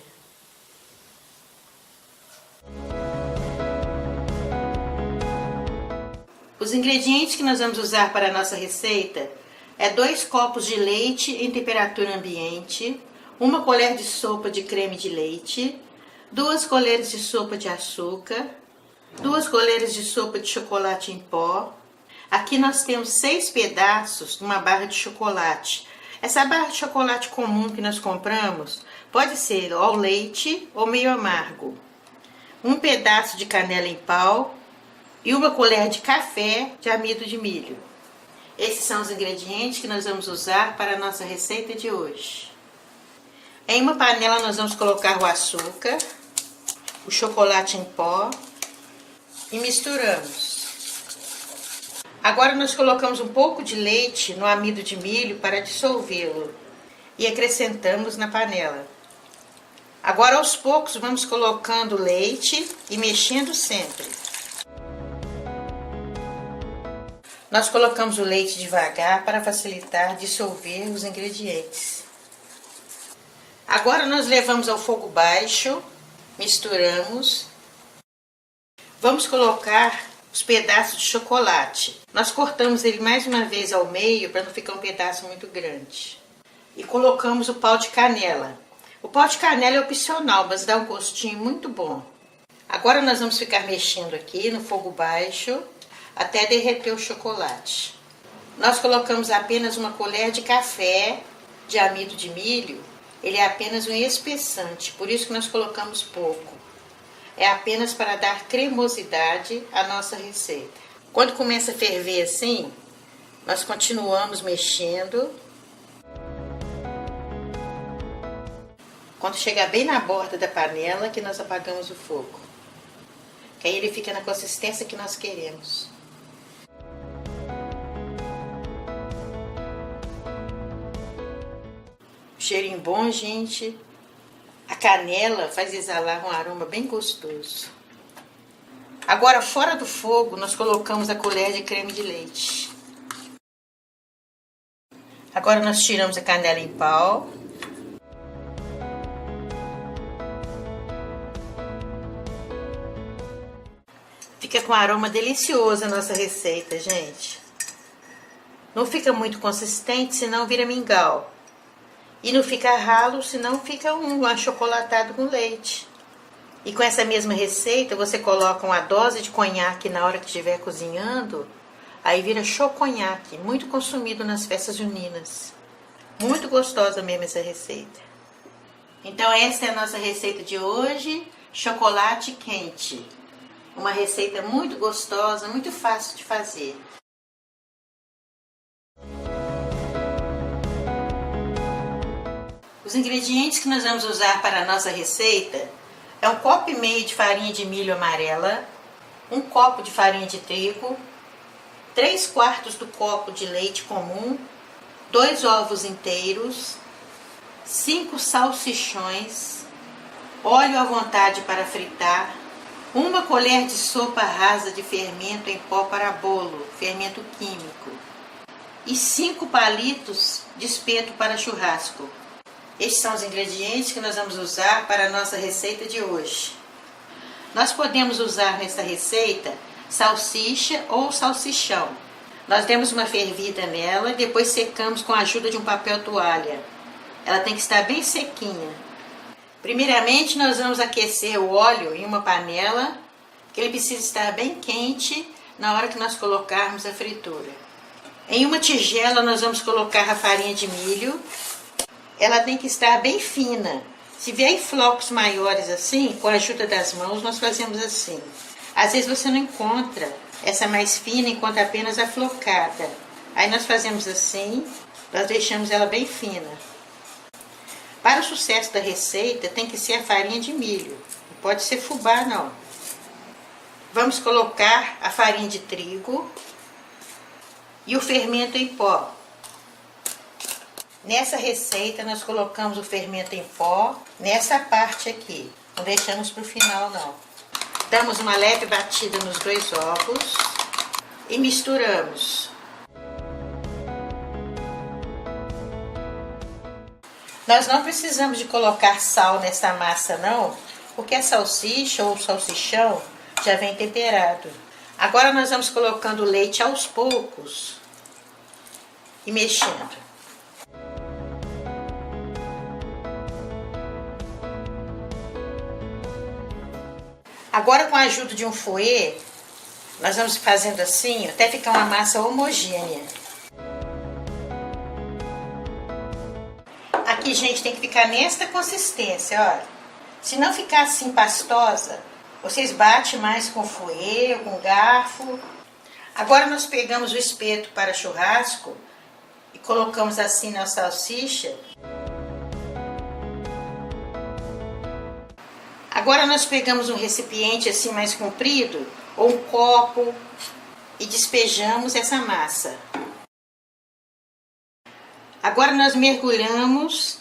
Os ingredientes que nós vamos usar para a nossa receita é 2 copos de leite em temperatura ambiente, 1 colher de sopa de creme de leite, 2 colheres de sopa de açúcar, 2 colheres de sopa de chocolate em pó. Aqui nós temos 6 pedaços de uma barra de chocolate. Essa barra de chocolate comum que nós compramos pode ser ao leite ou meio amargo. 1 pedaço de canela em pau e 1 colher de café de amido de milho. Esses são os ingredientes que nós vamos usar para a nossa receita de hoje. Em uma panela nós vamos colocar o açúcar, o chocolate em pó e misturamos. Agora nós colocamos um pouco de leite no amido de milho para dissolvê-lo e acrescentamos na panela. Agora aos poucos vamos colocando o leite e mexendo sempre. Nós colocamos o leite devagar para facilitar dissolver os ingredientes. Agora nós levamos ao fogo baixo, misturamos. Vamos colocar os pedaços de chocolate. Nós cortamos ele mais uma vez ao meio para não ficar um pedaço muito grande. E colocamos o pau de canela. O pau de canela é opcional, mas dá um gostinho muito bom. Agora nós vamos ficar mexendo aqui no fogo baixo até derreter o chocolate. Nós colocamos apenas uma colher de café de amido de milho. Ele é apenas um espessante, por isso que nós colocamos pouco. É apenas para dar cremosidade à nossa receita. Quando começa a ferver assim, nós continuamos mexendo. Quando chegar bem na borda da panela, que nós apagamos o fogo. Que aí ele fica na consistência que nós queremos. Cheirinho bom, gente. A canela faz exalar um aroma bem gostoso. Agora, fora do fogo, nós colocamos a colher de creme de leite. Agora nós tiramos a canela em pau. Fica com um aroma delicioso a nossa receita, gente. Não fica muito consistente, senão vira mingau. E não fica ralo, senão fica um achocolatado com leite. E com essa mesma receita, você coloca uma dose de conhaque na hora que estiver cozinhando, aí vira choconhaque, muito consumido nas festas juninas. Muito gostosa mesmo essa receita. Então essa é a nossa receita de hoje, chocolate quente. Uma receita muito gostosa, muito fácil de fazer. Os ingredientes que nós vamos usar para a nossa receita é 1,5 copo de farinha de milho amarela, 1 copo de farinha de trigo, 3/4 do copo de leite comum, 2 ovos inteiros, 5 salsichões, óleo à vontade para fritar, 1 colher de sopa rasa de fermento em pó para bolo, fermento químico, e 5 palitos de espeto para churrasco. Estes são os ingredientes que nós vamos usar para a nossa receita de hoje. Nós podemos usar nessa receita salsicha ou salsichão. Nós demos uma fervida nela e depois secamos com a ajuda de um papel toalha. Ela tem que estar bem sequinha. Primeiramente, nós vamos aquecer o óleo em uma panela, que ele precisa estar bem quente na hora que nós colocarmos a fritura. Em uma tigela, nós vamos colocar a farinha de milho. Ela tem que estar bem fina. Se vier em flocos maiores assim, com a ajuda das mãos, nós fazemos assim. Às vezes você não encontra essa mais fina, encontra apenas a flocada. Aí nós fazemos assim, nós deixamos ela bem fina. Para o sucesso da receita, tem que ser a farinha de milho. Não pode ser fubá, não. Vamos colocar a farinha de trigo e o fermento em pó. Nessa receita, nós colocamos o fermento em pó nessa parte aqui. Não deixamos para o final, não. Damos uma leve batida nos 2 ovos e misturamos. Nós não precisamos de colocar sal nessa massa, não, porque a salsicha ou o salsichão já vem temperado. Agora nós vamos colocando o leite aos poucos e mexendo. Agora, com a ajuda de um fouet, nós vamos fazendo assim, até ficar uma massa homogênea. Aqui, gente, tem que ficar nesta consistência, olha. Se não ficar assim pastosa, vocês batem mais com fouet, com garfo. Agora nós pegamos o espeto para churrasco e colocamos assim na salsicha. Agora nós pegamos um recipiente assim mais comprido, ou um copo, e despejamos essa massa. Agora nós mergulhamos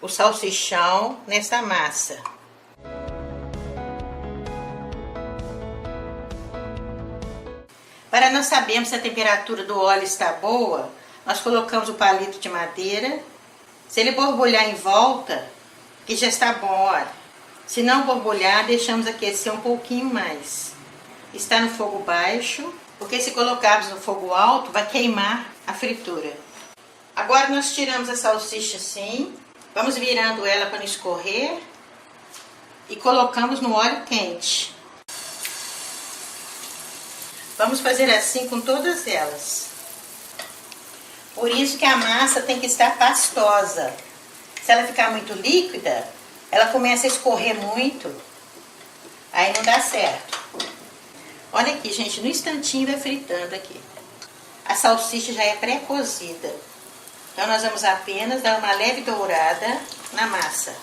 o salsichão nessa massa. Para nós sabermos se a temperatura do óleo está boa, nós colocamos o palito de madeira. Se ele borbulhar em volta, que já está bom, olha. Se não borbulhar, deixamos aquecer um pouquinho mais. Está no fogo baixo, porque se colocarmos no fogo alto, vai queimar a fritura. Agora nós tiramos a salsicha assim, vamos virando ela para não escorrer e colocamos no óleo quente. Vamos fazer assim com todas elas. Por isso que a massa tem que estar pastosa. Se ela ficar muito líquida, ela começa a escorrer muito, aí não dá certo. Olha aqui, gente, no instantinho vai fritando aqui. A salsicha já é pré-cozida. Então nós vamos apenas dar uma leve dourada na massa.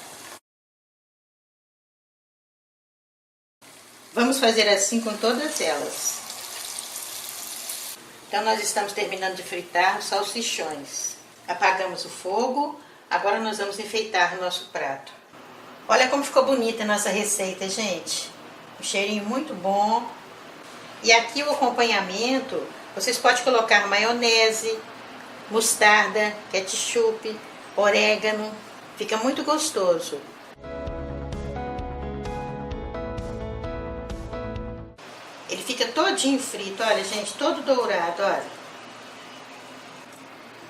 Vamos fazer assim com todas elas. Então nós estamos terminando de fritar os salsichões. Apagamos o fogo, agora nós vamos enfeitar o nosso prato. Olha como ficou bonita a nossa receita, gente. Um cheirinho muito bom. E aqui o acompanhamento, vocês podem colocar maionese, mostarda, ketchup, orégano. Fica muito gostoso. Ele fica todinho frito, olha, gente, todo dourado, olha.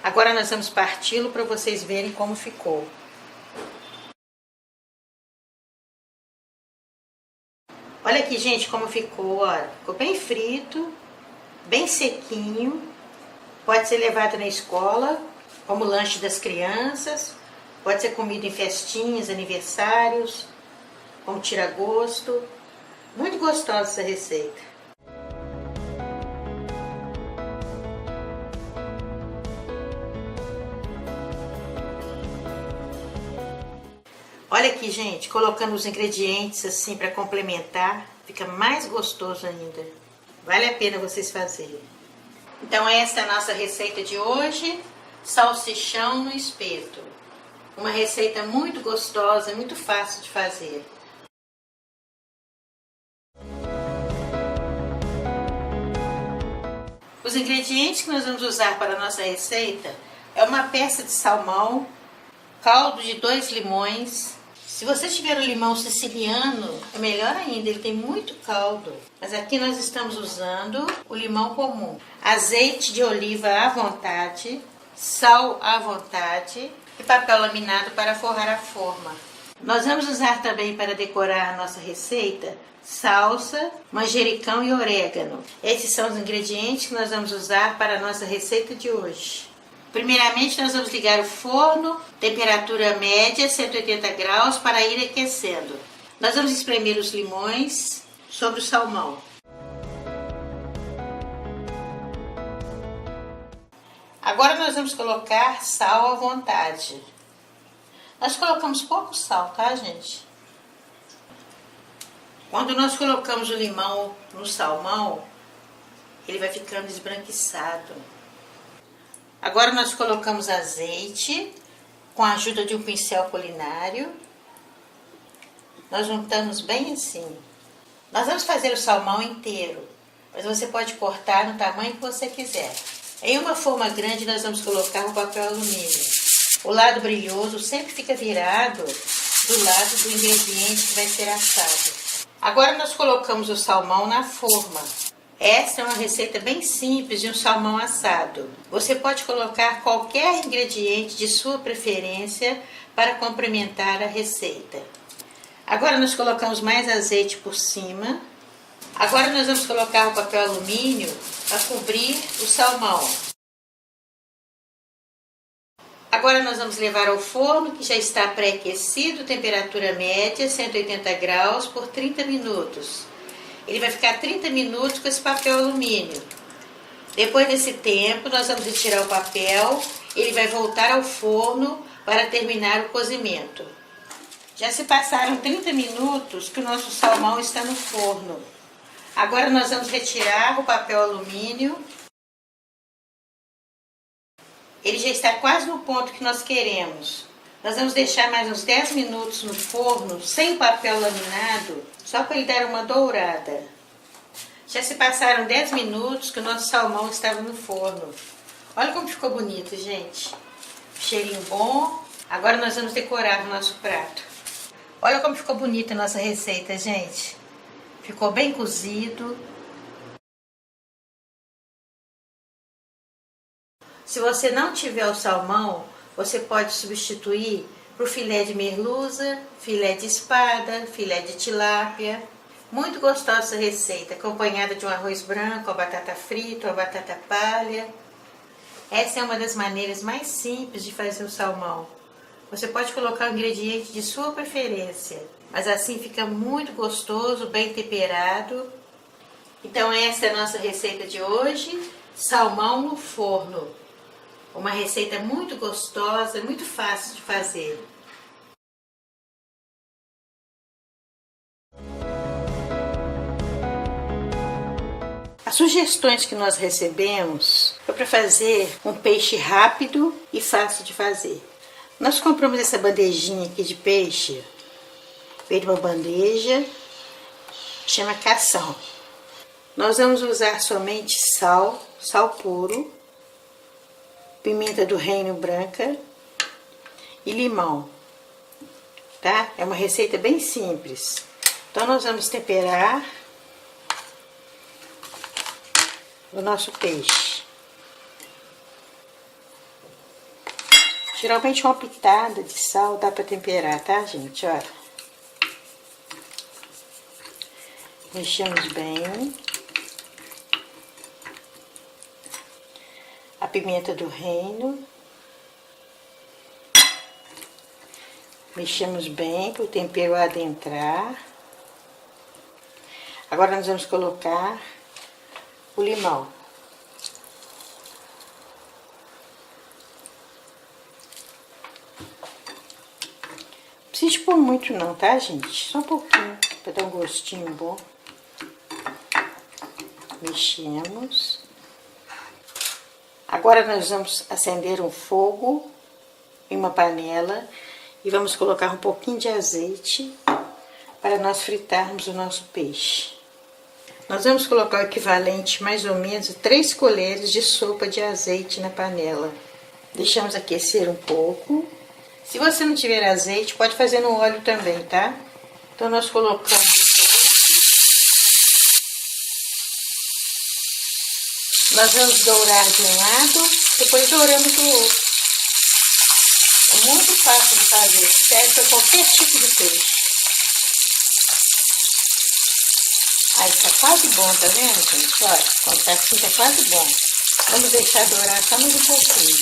Agora nós vamos parti-lo para vocês verem como ficou. Olha aqui, gente, como ficou, olha. Ficou bem frito, bem sequinho. Pode ser levado na escola, como lanche das crianças. Pode ser comido em festinhas, aniversários, como tira-gosto. Muito gostosa essa receita. Olha aqui, gente, colocando os ingredientes assim para complementar, fica mais gostoso ainda. Vale a pena vocês fazerem. Então essa é a nossa receita de hoje, salsichão no espeto. Uma receita muito gostosa, muito fácil de fazer. Os ingredientes que nós vamos usar para a nossa receita é uma peça de salmão, caldo de 2 limões. Se você tiver o limão siciliano, é melhor ainda, ele tem muito caldo. Mas aqui nós estamos usando o limão comum. Azeite de oliva à vontade, sal à vontade e papel laminado para forrar a forma. Nós vamos usar também para decorar a nossa receita salsa, manjericão e orégano. Esses são os ingredientes que nós vamos usar para a nossa receita de hoje. Primeiramente, nós vamos ligar o forno, temperatura média, 180 graus, para ir aquecendo. Nós vamos espremer os limões sobre o salmão. Agora nós vamos colocar sal à vontade. Nós colocamos pouco sal, tá, gente? Quando nós colocamos o limão no salmão, ele vai ficando esbranquiçado. Agora nós colocamos azeite, com a ajuda de um pincel culinário. Nós juntamos bem assim. Nós vamos fazer o salmão inteiro, mas você pode cortar no tamanho que você quiser. Em uma forma grande nós vamos colocar o papel alumínio. O lado brilhoso sempre fica virado do lado do ingrediente que vai ser assado. Agora nós colocamos o salmão na forma. Essa é uma receita bem simples de um salmão assado. Você pode colocar qualquer ingrediente de sua preferência para complementar a receita. Agora nós colocamos mais azeite por cima. Agora nós vamos colocar o papel alumínio para cobrir o salmão. Agora nós vamos levar ao forno, que já está pré-aquecido, temperatura média, 180 graus, por 30 minutos. Ele vai ficar 30 minutos com esse papel alumínio. Depois desse tempo, nós vamos retirar o papel, ele vai voltar ao forno para terminar o cozimento. Já se passaram 30 minutos que o nosso salmão está no forno. Agora nós vamos retirar o papel alumínio. Ele já está quase no ponto que nós queremos. Nós vamos deixar mais uns 10 minutos no forno, sem papel laminado, só para ele dar uma dourada. Já se passaram 10 minutos que o nosso salmão estava no forno. Olha como ficou bonito, gente. Cheirinho bom. Agora nós vamos decorar o nosso prato. Olha como ficou bonita a nossa receita, gente. Ficou bem cozido. Se você não tiver o salmão, você pode substituir por filé de merluza, filé de espada, filé de tilápia. Muito gostosa essa receita, acompanhada de um arroz branco, uma batata frita, uma batata palha. Essa é uma das maneiras mais simples de fazer o salmão. Você pode colocar o ingrediente de sua preferência, mas assim fica muito gostoso, bem temperado. Então essa é a nossa receita de hoje, salmão no forno. Uma receita muito gostosa, muito fácil de fazer. As sugestões que nós recebemos foi para fazer um peixe rápido e fácil de fazer. Nós compramos essa bandejinha aqui de peixe, veio de uma bandeja, chama cação. Nós vamos usar somente sal puro, pimenta do reino branca e limão, tá? É uma receita bem simples. Então nós vamos temperar o nosso peixe. Geralmente uma pitada de sal dá para temperar, tá, gente? Olha. Mexemos bem. A pimenta do reino. Mexemos bem para o tempero adentrar. Agora nós vamos colocar o limão. Não precisa pôr muito não, tá, gente? Só um pouquinho, para dar um gostinho bom. Mexemos. Agora nós vamos acender um fogo em uma panela e vamos colocar um pouquinho de azeite para nós fritarmos o nosso peixe. Nós vamos colocar o equivalente mais ou menos 3 colheres de sopa de azeite na panela. Deixamos aquecer um pouco. Se você não tiver azeite, pode fazer no óleo também, tá? Então nós colocamos. Nós vamos dourar de um lado, depois douramos do outro. É muito fácil de fazer, serve para qualquer tipo de peixe. Aí tá quase bom, tá vendo, gente? Olha, quando tá assim tá quase bom. Vamos deixar dourar só mais um pouquinho.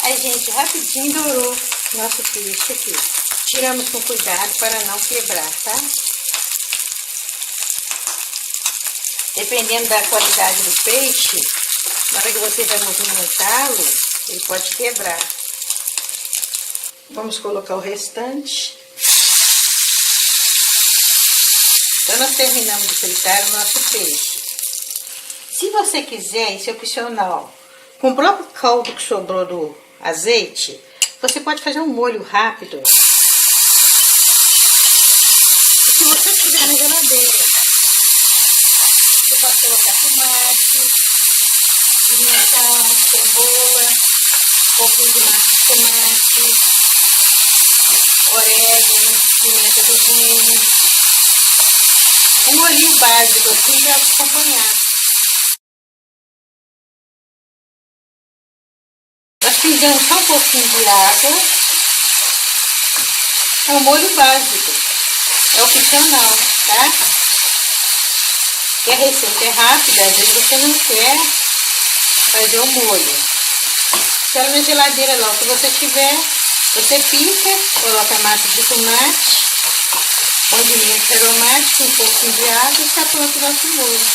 Aí, gente, rapidinho dourou nosso peixe aqui. Tiramos com cuidado para não quebrar, tá? Dependendo da qualidade do peixe, na hora que você vai movimentá-lo, ele pode quebrar. Vamos colocar o restante. Então, nós terminamos de fritar o nosso peixe. Se você quiser, isso é opcional, com o próprio caldo que sobrou do azeite, você pode fazer um molho rápido. E se você tiver na geladeira, você pode colocar tomate, pimentão, cebola, um pouquinho de massa de tomate, orégano, pimenta do reino. Um molhinho básico assim para acompanhar. Nós pingamos só um pouquinho de água. É um molho básico. É opcional, tá? E a receita é rápida, às vezes você não quer fazer o molho. Espera na geladeira lá, o que você tiver, você pica, coloca a massa de tomate, condimento aromático, um pouquinho de água e está pronto o nosso molho.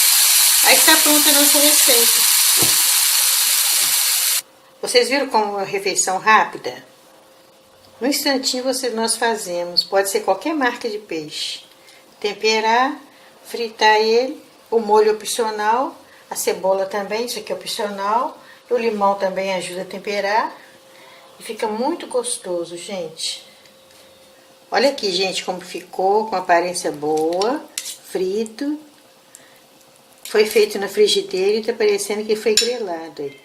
Aí está pronta a nossa receita. Vocês viram como é uma refeição rápida? No instantinho nós fazemos, pode ser qualquer marca de peixe. Temperar, fritar ele, o molho opcional, a cebola também, isso aqui é opcional, o limão também ajuda a temperar e fica muito gostoso, gente. Olha aqui, gente, como ficou, com aparência boa, frito. Foi feito na frigideira e tá parecendo que foi grelado aí.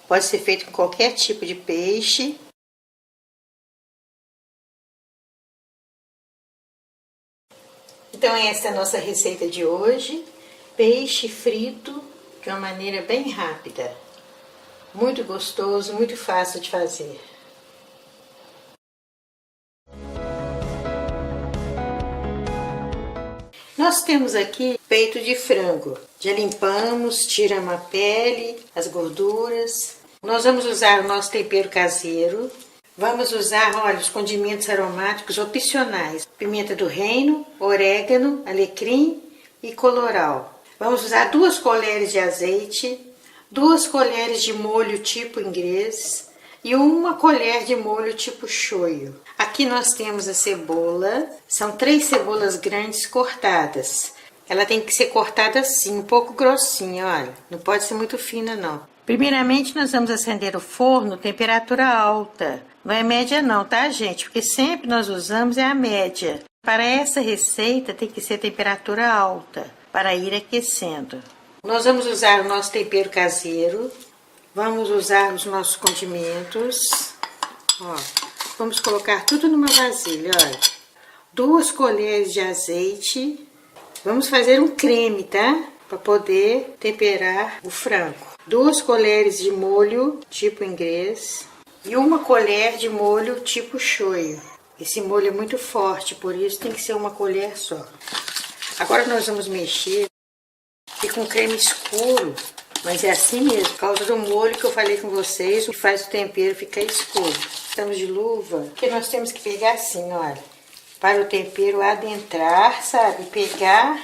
Pode ser feito com qualquer tipo de peixe. Então essa é a nossa receita de hoje. Peixe frito de uma maneira bem rápida. Muito gostoso, muito fácil de fazer. Nós temos aqui peito de frango. Já limpamos, tiramos a pele, as gorduras. Nós vamos usar o nosso tempero caseiro. Vamos usar, olha, os condimentos aromáticos opcionais. Pimenta do reino, orégano, alecrim e coloral. Vamos usar 2 colheres de azeite, 2 colheres de molho tipo inglês e 1 colher de molho tipo shoyu. Aqui nós temos a cebola, são 3 cebolas grandes cortadas. Ela tem que ser cortada assim, um pouco grossinha, olha, não pode ser muito fina não. Primeiramente nós vamos acender o forno temperatura alta. Não é média não, tá, gente? Porque sempre nós usamos a média. Para essa receita tem que ser temperatura alta, para ir aquecendo. Nós vamos usar o nosso tempero caseiro. Vamos usar os nossos condimentos. Ó, vamos colocar tudo numa vasilha, olha. 2 colheres de azeite. Vamos fazer um creme, tá? Para poder temperar o frango. 2 colheres de molho tipo inglês e 1 colher de molho tipo shoyu. Esse molho é muito forte, por isso tem que ser 1 colher só. Agora nós vamos mexer. Fica um creme escuro, mas é assim mesmo, por causa do molho que eu falei com vocês, que faz o tempero ficar escuro. Estamos de luva, porque nós temos que pegar assim, olha, para o tempero adentrar, sabe? Pegar,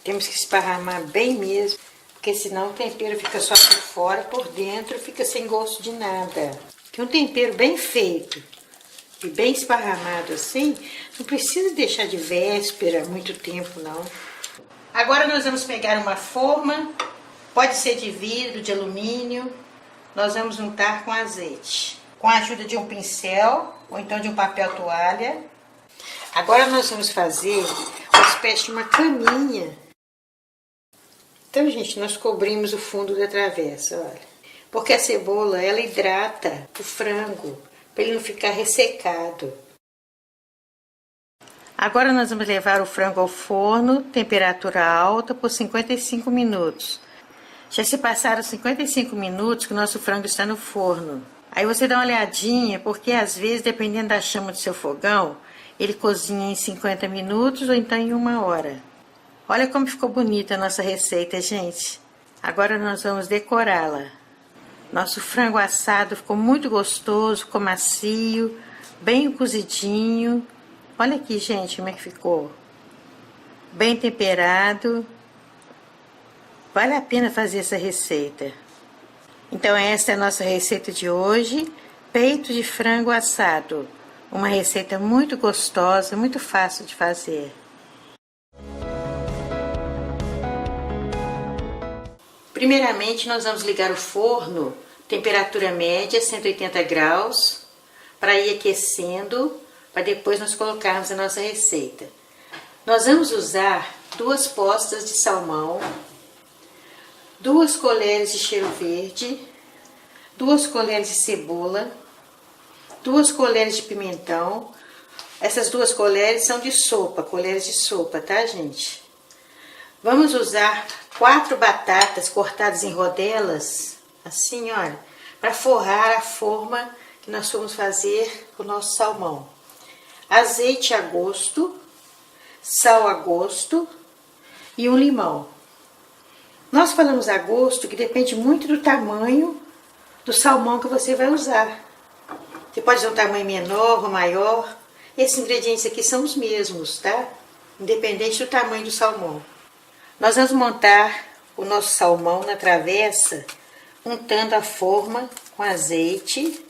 temos que esparramar bem mesmo, porque senão o tempero fica só por fora, por dentro fica sem gosto de nada. Que um tempero bem feito e bem esparramado assim, não precisa deixar de véspera muito tempo não. Agora nós vamos pegar uma forma, pode ser de vidro, de alumínio, nós vamos untar com azeite, com a ajuda de um pincel ou então de um papel toalha. Agora nós vamos fazer uma espécie de uma caminha. Então, gente, nós cobrimos o fundo da travessa, olha, porque a cebola, ela hidrata o frango, para ele não ficar ressecado. Agora nós vamos levar o frango ao forno, temperatura alta, por 55 minutos. Já se passaram 55 minutos que o nosso frango está no forno. Aí você dá uma olhadinha, porque às vezes, dependendo da chama do seu fogão, ele cozinha em 50 minutos ou então em 1 hora. Olha como ficou bonita a nossa receita, gente. Agora nós vamos decorá-la. Nosso frango assado ficou muito gostoso, ficou macio, bem cozidinho. Olha aqui, gente, como é que ficou. Bem temperado. Vale a pena fazer essa receita. Então, essa é a nossa receita de hoje. Peito de frango assado. Uma receita muito gostosa, muito fácil de fazer. Primeiramente, nós vamos ligar o forno, temperatura média, 180 graus, para ir aquecendo, para depois nós colocarmos a nossa receita. Nós vamos usar 2 postas de salmão, 2 colheres de cheiro verde, 2 colheres de cebola, 2 colheres de pimentão. Essas 2 colheres são de sopa, colheres de sopa, tá, gente? Vamos usar 4 batatas cortadas em rodelas, assim, olha, para forrar a forma que nós vamos fazer com o nosso salmão. Azeite a gosto, sal a gosto e um limão. Nós falamos a gosto que depende muito do tamanho do salmão que você vai usar. Você pode usar um tamanho menor ou maior. Esses ingredientes aqui são os mesmos, tá? Independente do tamanho do salmão. Nós vamos montar o nosso salmão na travessa, untando a forma com azeite.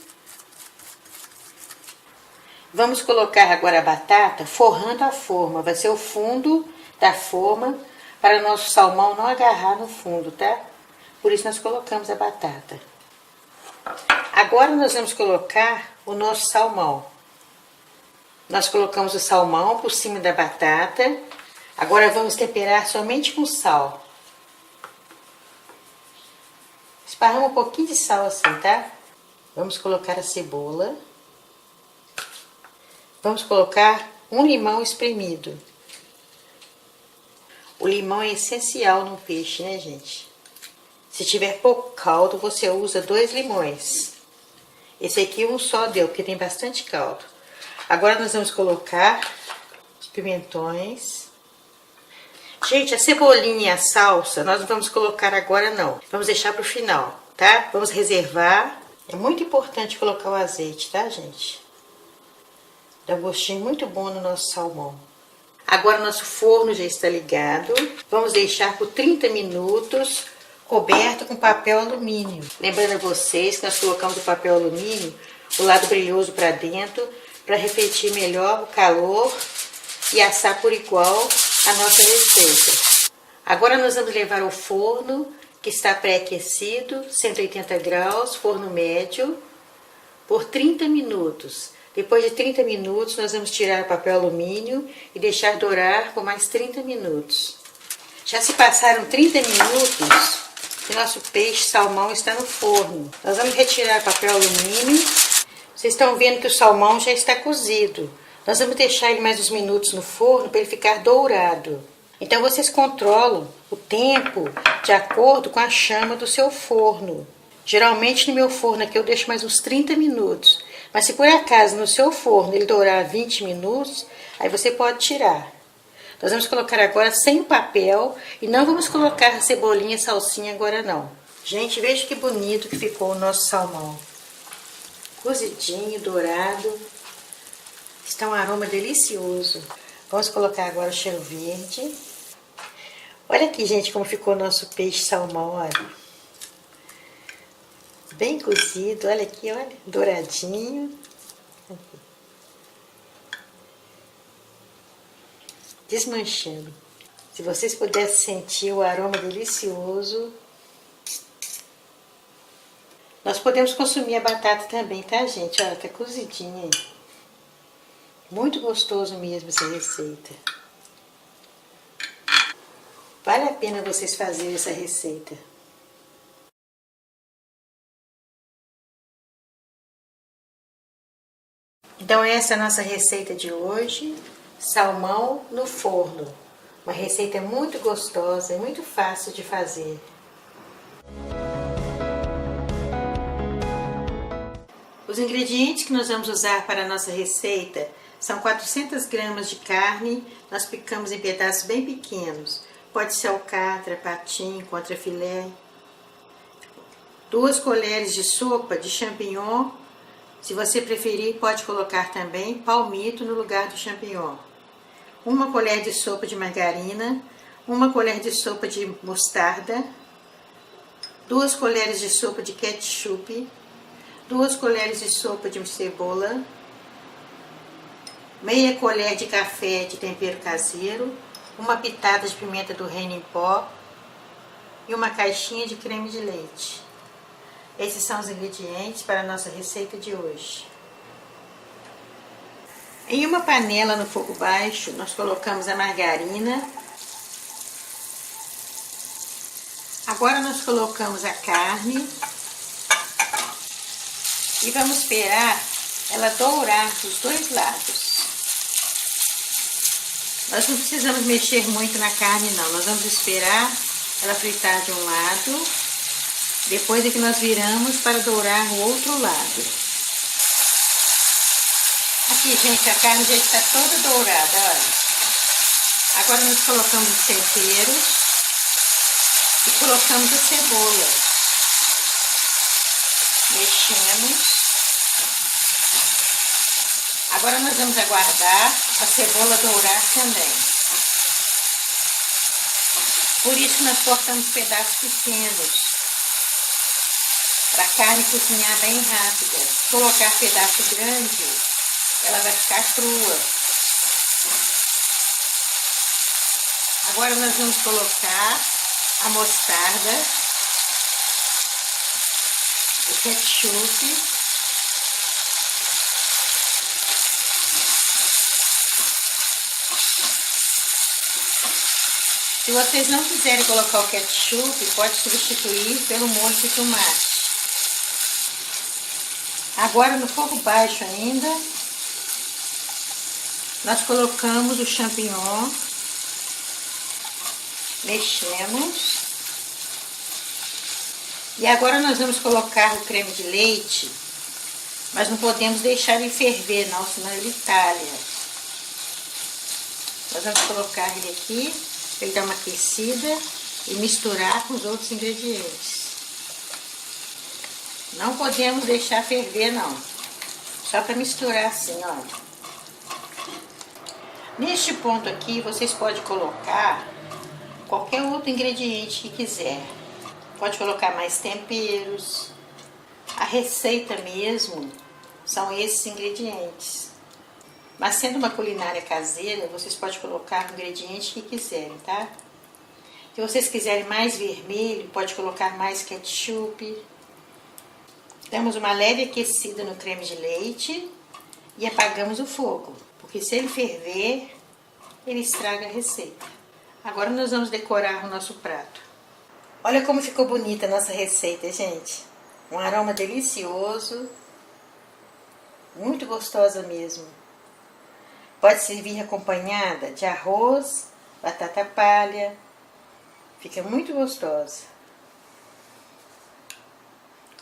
Vamos colocar agora a batata forrando a forma. Vai ser o fundo da forma para o nosso salmão não agarrar no fundo, tá? Por isso nós colocamos a batata. Agora nós vamos colocar o nosso salmão. Nós colocamos o salmão por cima da batata. Agora vamos temperar somente com sal. Esparrama um pouquinho de sal assim, tá? Vamos colocar a cebola. Vamos colocar um limão espremido. O limão é essencial no peixe, né, gente? Se tiver pouco caldo, você usa 2 limões. Esse aqui um só deu, porque tem bastante caldo. Agora nós vamos colocar os pimentões. Gente, a cebolinha e a salsa nós não vamos colocar agora não. Vamos deixar para o final, tá? Vamos reservar. É muito importante colocar o azeite, tá, gente? Dá um gostinho muito bom no nosso salmão. Agora nosso forno já está ligado. Vamos deixar por 30 minutos coberto com papel alumínio. Lembrando a vocês que nós colocamos o papel alumínio, o lado brilhoso para dentro, para refletir melhor o calor e assar por igual a nossa receita. Agora nós vamos levar ao forno, que está pré-aquecido, 180 graus, forno médio, por 30 minutos. Depois de 30 minutos, nós vamos tirar o papel alumínio e deixar dourar por mais 30 minutos. Já se passaram 30 minutos e nosso peixe salmão está no forno. Nós vamos retirar o papel alumínio. Vocês estão vendo que o salmão já está cozido. Nós vamos deixar ele mais uns minutos no forno para ele ficar dourado. Então vocês controlam o tempo de acordo com a chama do seu forno. Geralmente no meu forno aqui eu deixo mais uns 30 minutos. Mas se por acaso no seu forno ele dourar 20 minutos, aí você pode tirar. Nós vamos colocar agora sem o papel e não vamos colocar a cebolinha e salsinha agora não. Gente, veja que bonito que ficou o nosso salmão. Cozidinho, dourado. Está um aroma delicioso. Vamos colocar agora o cheiro verde. Olha aqui, gente, como ficou o nosso peixe salmão, olha. Bem cozido, olha aqui, olha, douradinho. Aqui. Desmanchando. Se vocês pudessem sentir o aroma delicioso. Nós podemos consumir a batata também, tá, gente? Olha, tá cozidinha aí. Muito gostoso mesmo essa receita. Vale a pena vocês fazerem essa receita. Então essa é a nossa receita de hoje, salmão no forno. Uma receita muito gostosa e muito fácil de fazer. Os ingredientes que nós vamos usar para a nossa receita são 400 gramas de carne, nós picamos em pedaços bem pequenos. Pode ser alcatra, patim, contrafilé. 2 colheres de sopa de champignon. Se você preferir, pode colocar também palmito no lugar do champignon. 1 colher de sopa de margarina, 1 colher de sopa de mostarda, 2 colheres de sopa de ketchup, 2 colheres de sopa de cebola, meia colher de café de tempero caseiro, 1 pitada de pimenta do reino em pó e 1 caixinha de creme de leite. Esses são os ingredientes para a nossa receita de hoje. Em uma panela no fogo baixo, nós colocamos a margarina. Agora nós colocamos a carne. E vamos esperar ela dourar dos 2 lados. Nós não precisamos mexer muito na carne não, nós vamos esperar ela fritar de um lado, depois é que nós viramos para dourar o outro lado. Aqui, gente, a carne já está toda dourada, olha. Agora nós colocamos os temperos e colocamos a cebola. Mexemos. Agora nós vamos aguardar a cebola dourar também. Por isso nós cortamos pedaços pequenos, para a carne cozinhar bem rápida. Se colocar pedaço grande, ela vai ficar crua. Agora nós vamos colocar a mostarda, o ketchup, se vocês não quiserem colocar o ketchup, pode substituir pelo molho de tomate. Agora no fogo baixo ainda, nós colocamos o champignon, mexemos. E agora nós vamos colocar o creme de leite, mas não podemos deixar ele ferver não, senão ele talha. Nós vamos colocar ele aqui Ele dá uma aquecida e misturar com os outros ingredientes. Não podemos deixar ferver não. Só para misturar assim, olha. Neste ponto aqui, vocês podem colocar qualquer outro ingrediente que quiser. Pode colocar mais temperos. A receita mesmo são esses ingredientes. Mas sendo uma culinária caseira, vocês podem colocar o ingrediente que quiserem, tá? Se vocês quiserem mais vermelho, pode colocar mais ketchup. Damos uma leve aquecida no creme de leite e apagamos o fogo, porque se ele ferver, ele estraga a receita. Agora nós vamos decorar o nosso prato. Olha como ficou bonita a nossa receita, gente. Um aroma delicioso, muito gostosa mesmo. Pode servir acompanhada de arroz, batata palha. Fica muito gostosa.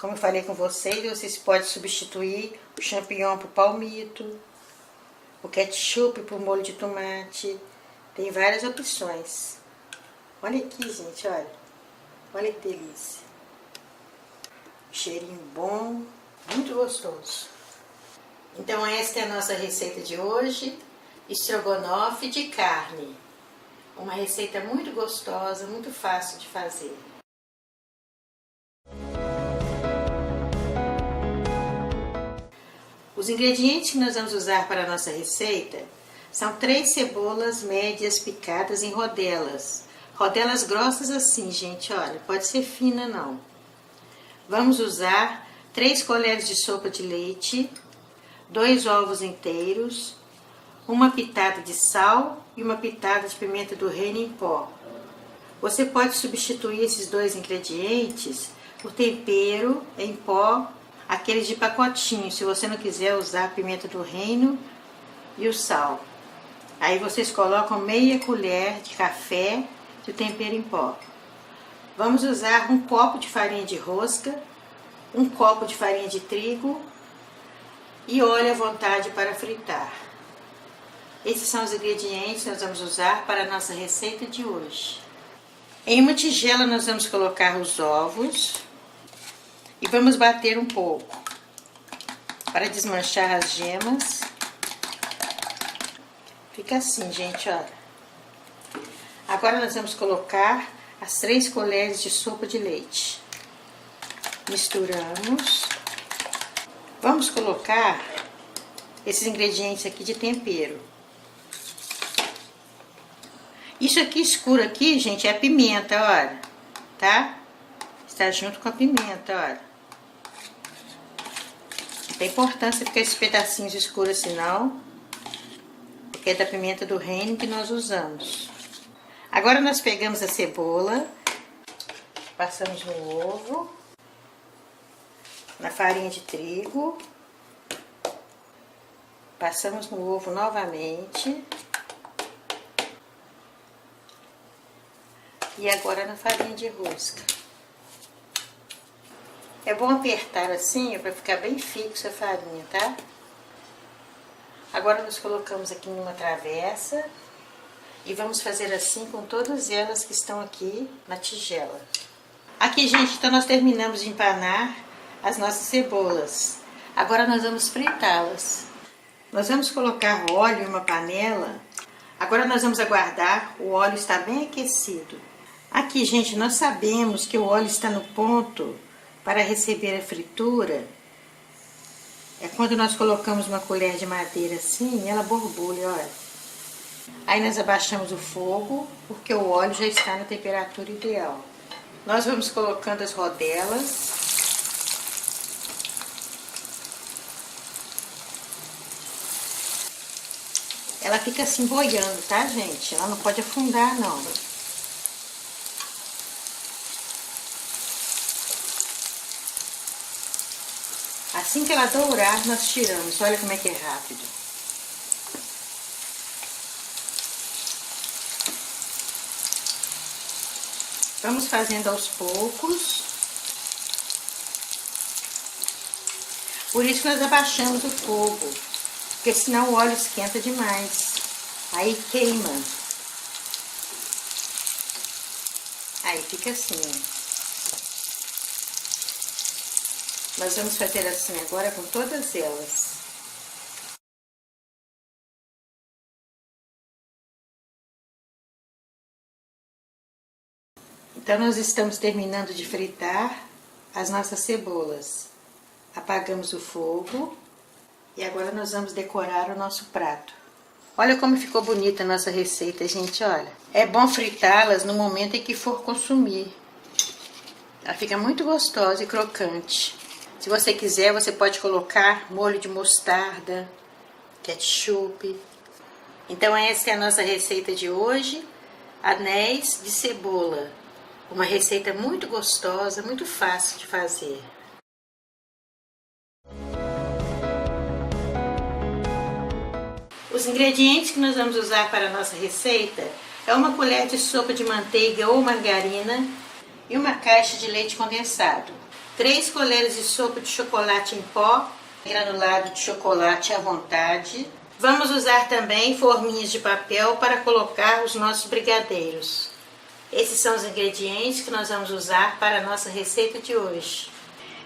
Como eu falei com vocês podem substituir o champignon por palmito, o ketchup por molho de tomate. Tem várias opções. Olha aqui, gente, olha. Olha que delícia. Cheirinho bom, muito gostoso. Então esta é a nossa receita de hoje. Estrogonofe de carne. Uma receita muito gostosa, muito fácil de fazer. Os ingredientes que nós vamos usar para a nossa receita são 3 cebolas médias picadas em rodelas. Rodelas grossas assim, gente, olha, pode ser fina não. Vamos usar 3 colheres de sopa de leite, 2 ovos inteiros, uma pitada de sal e uma pitada de pimenta do reino em pó. Você pode substituir esses 2 ingredientes por tempero em pó, aqueles de pacotinho, se você não quiser usar a pimenta do reino e o sal. Aí vocês colocam meia colher de café de tempero em pó. Vamos usar um copo de farinha de rosca, um copo de farinha de trigo e óleo à vontade para fritar. Esses são os ingredientes que nós vamos usar para a nossa receita de hoje. Em uma tigela nós vamos colocar os ovos e vamos bater um pouco para desmanchar as gemas. Fica assim, gente, olha. Agora nós vamos colocar as 3 colheres de sopa de leite. Misturamos. Vamos colocar esses ingredientes aqui de tempero. Isso aqui escuro aqui, gente, é a pimenta, olha, tá? Está junto com a pimenta, olha. Não tem importância ficar esses pedacinhos escuros assim, não, porque é da pimenta do reino que nós usamos. Agora nós pegamos a cebola, passamos no ovo, na farinha de trigo, passamos no ovo novamente. E agora na farinha de rosca. É bom apertar assim, para ficar bem fixa a farinha, tá? Agora nós colocamos aqui numa travessa e vamos fazer assim com todas elas que estão aqui na tigela. Aqui, gente, então nós terminamos de empanar as nossas cebolas. Agora nós vamos fritá-las. Nós vamos colocar óleo em uma panela. Agora nós vamos aguardar o óleo estar bem aquecido. Aqui, gente, nós sabemos que o óleo está no ponto para receber a fritura. É quando nós colocamos uma colher de madeira assim, ela borbulha, olha. Aí nós abaixamos o fogo, porque o óleo já está na temperatura ideal. Nós vamos colocando as rodelas. Ela fica assim boiando, tá, gente? Ela não pode afundar, não. Assim que ela dourar, nós tiramos. Olha como é que é rápido. Vamos fazendo aos poucos. Por isso que nós abaixamos o fogo, porque senão o óleo esquenta demais. Aí queima. Aí fica assim, ó. Nós vamos fazer assim agora com todas elas. Então, nós estamos terminando de fritar as nossas cebolas. Apagamos o fogo e agora nós vamos decorar o nosso prato. Olha como ficou bonita a nossa receita, gente, olha. É bom fritá-las no momento em que for consumir. Ela fica muito gostosa e crocante. Se você quiser, você pode colocar molho de mostarda, ketchup. Então essa é a nossa receita de hoje, anéis de cebola. Uma receita muito gostosa, muito fácil de fazer. Os ingredientes que nós vamos usar para a nossa receita é uma colher de sopa de manteiga ou margarina e uma caixa de leite condensado. 3 colheres de sopa de chocolate em pó, granulado de chocolate à vontade. Vamos usar também forminhas de papel para colocar os nossos brigadeiros. Esses são os ingredientes que nós vamos usar para a nossa receita de hoje.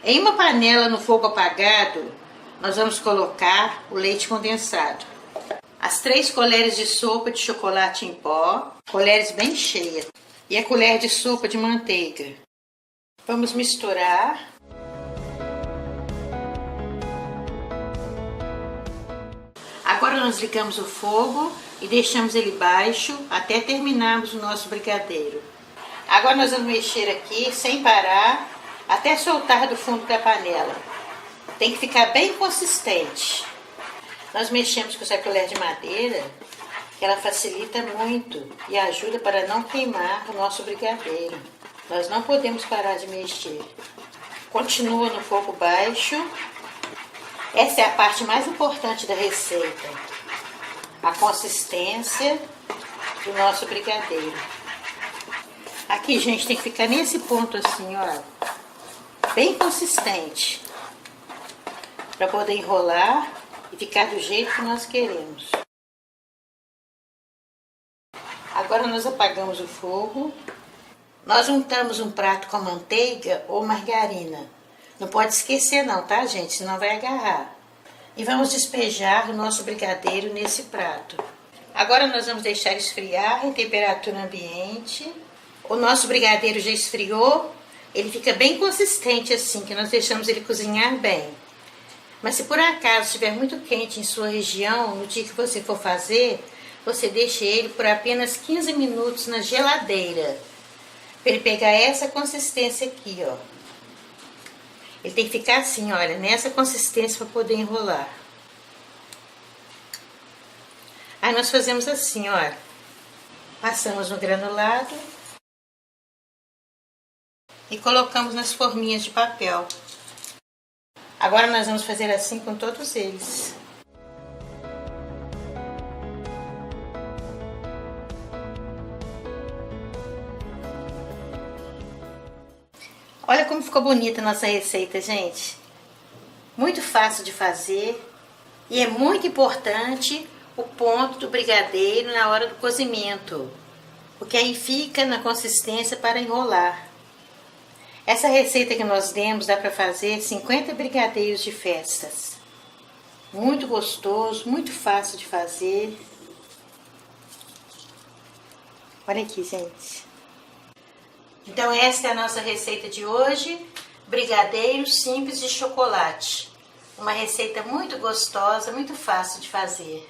Em uma panela no fogo apagado, nós vamos colocar o leite condensado. As 3 colheres de sopa de chocolate em pó, colheres bem cheias, e a colher de sopa de manteiga. Vamos misturar. Agora nós ligamos o fogo e deixamos ele baixo até terminarmos o nosso brigadeiro. Agora nós vamos mexer aqui sem parar até soltar do fundo da panela. Tem que ficar bem consistente. Nós mexemos com essa colher de madeira, que ela facilita muito e ajuda para não queimar o nosso brigadeiro. Nós não podemos parar de mexer. Continua no fogo baixo. Essa é a parte mais importante da receita. A consistência do nosso brigadeiro. Aqui, gente, tem que ficar nesse ponto assim, ó. Bem consistente. Para poder enrolar e ficar do jeito que nós queremos. Agora nós apagamos o fogo. Nós untamos um prato com manteiga ou margarina. Não pode esquecer não, tá, gente? Senão vai agarrar. E vamos despejar o nosso brigadeiro nesse prato. Agora nós vamos deixar esfriar em temperatura ambiente. O nosso brigadeiro já esfriou. Ele fica bem consistente assim, que nós deixamos ele cozinhar bem. Mas se por acaso estiver muito quente em sua região, no dia que você for fazer, você deixa ele por apenas 15 minutos na geladeira. Para ele pegar essa consistência aqui, ó. Ele tem que ficar assim, olha, nessa consistência para poder enrolar. Aí nós fazemos assim, olha. Passamos no granulado e colocamos nas forminhas de papel. Agora nós vamos fazer assim com todos eles. Olha como ficou bonita a nossa receita, gente. Muito fácil de fazer e é muito importante o ponto do brigadeiro na hora do cozimento, porque aí fica na consistência para enrolar. Essa receita que nós demos dá para fazer 50 brigadeiros de festas. Muito gostoso, muito fácil de fazer. Olha aqui, gente. Então essa é a nossa receita de hoje, brigadeiro simples de chocolate. Uma receita muito gostosa, muito fácil de fazer.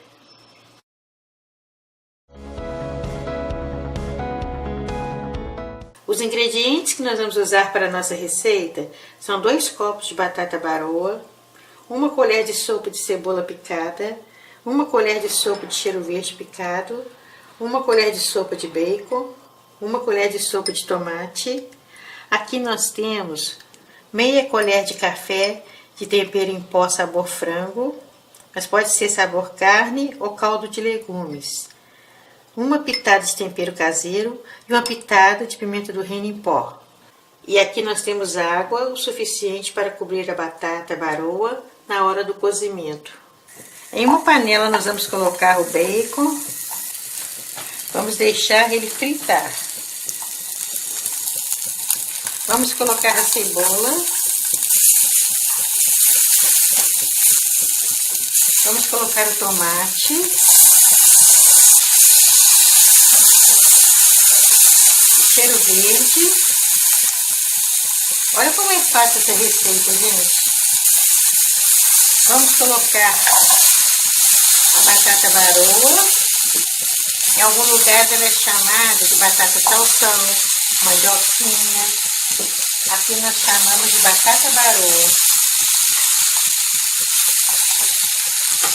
Os ingredientes que nós vamos usar para a nossa receita são 2 copos de batata baroa, 1 colher de sopa de cebola picada, 1 colher de sopa de cheiro verde picado, 1 colher de sopa de bacon, 1 colher de sopa de tomate. Aqui nós temos meia colher de café de tempero em pó sabor frango, mas pode ser sabor carne ou caldo de legumes. 1 pitada de tempero caseiro e 1 pitada de pimenta do reino em pó. E aqui nós temos água o suficiente para cobrir a batata baroa na hora do cozimento. Em uma panela nós vamos colocar o bacon. Vamos deixar ele fritar. Vamos colocar a cebola. Vamos colocar o tomate. O cheiro verde. Olha como é fácil essa receita, gente. Vamos colocar a batata baroa. Em algum lugar ela é chamada de batata salsão, mandioquinha. Aqui nós chamamos de batata baroa.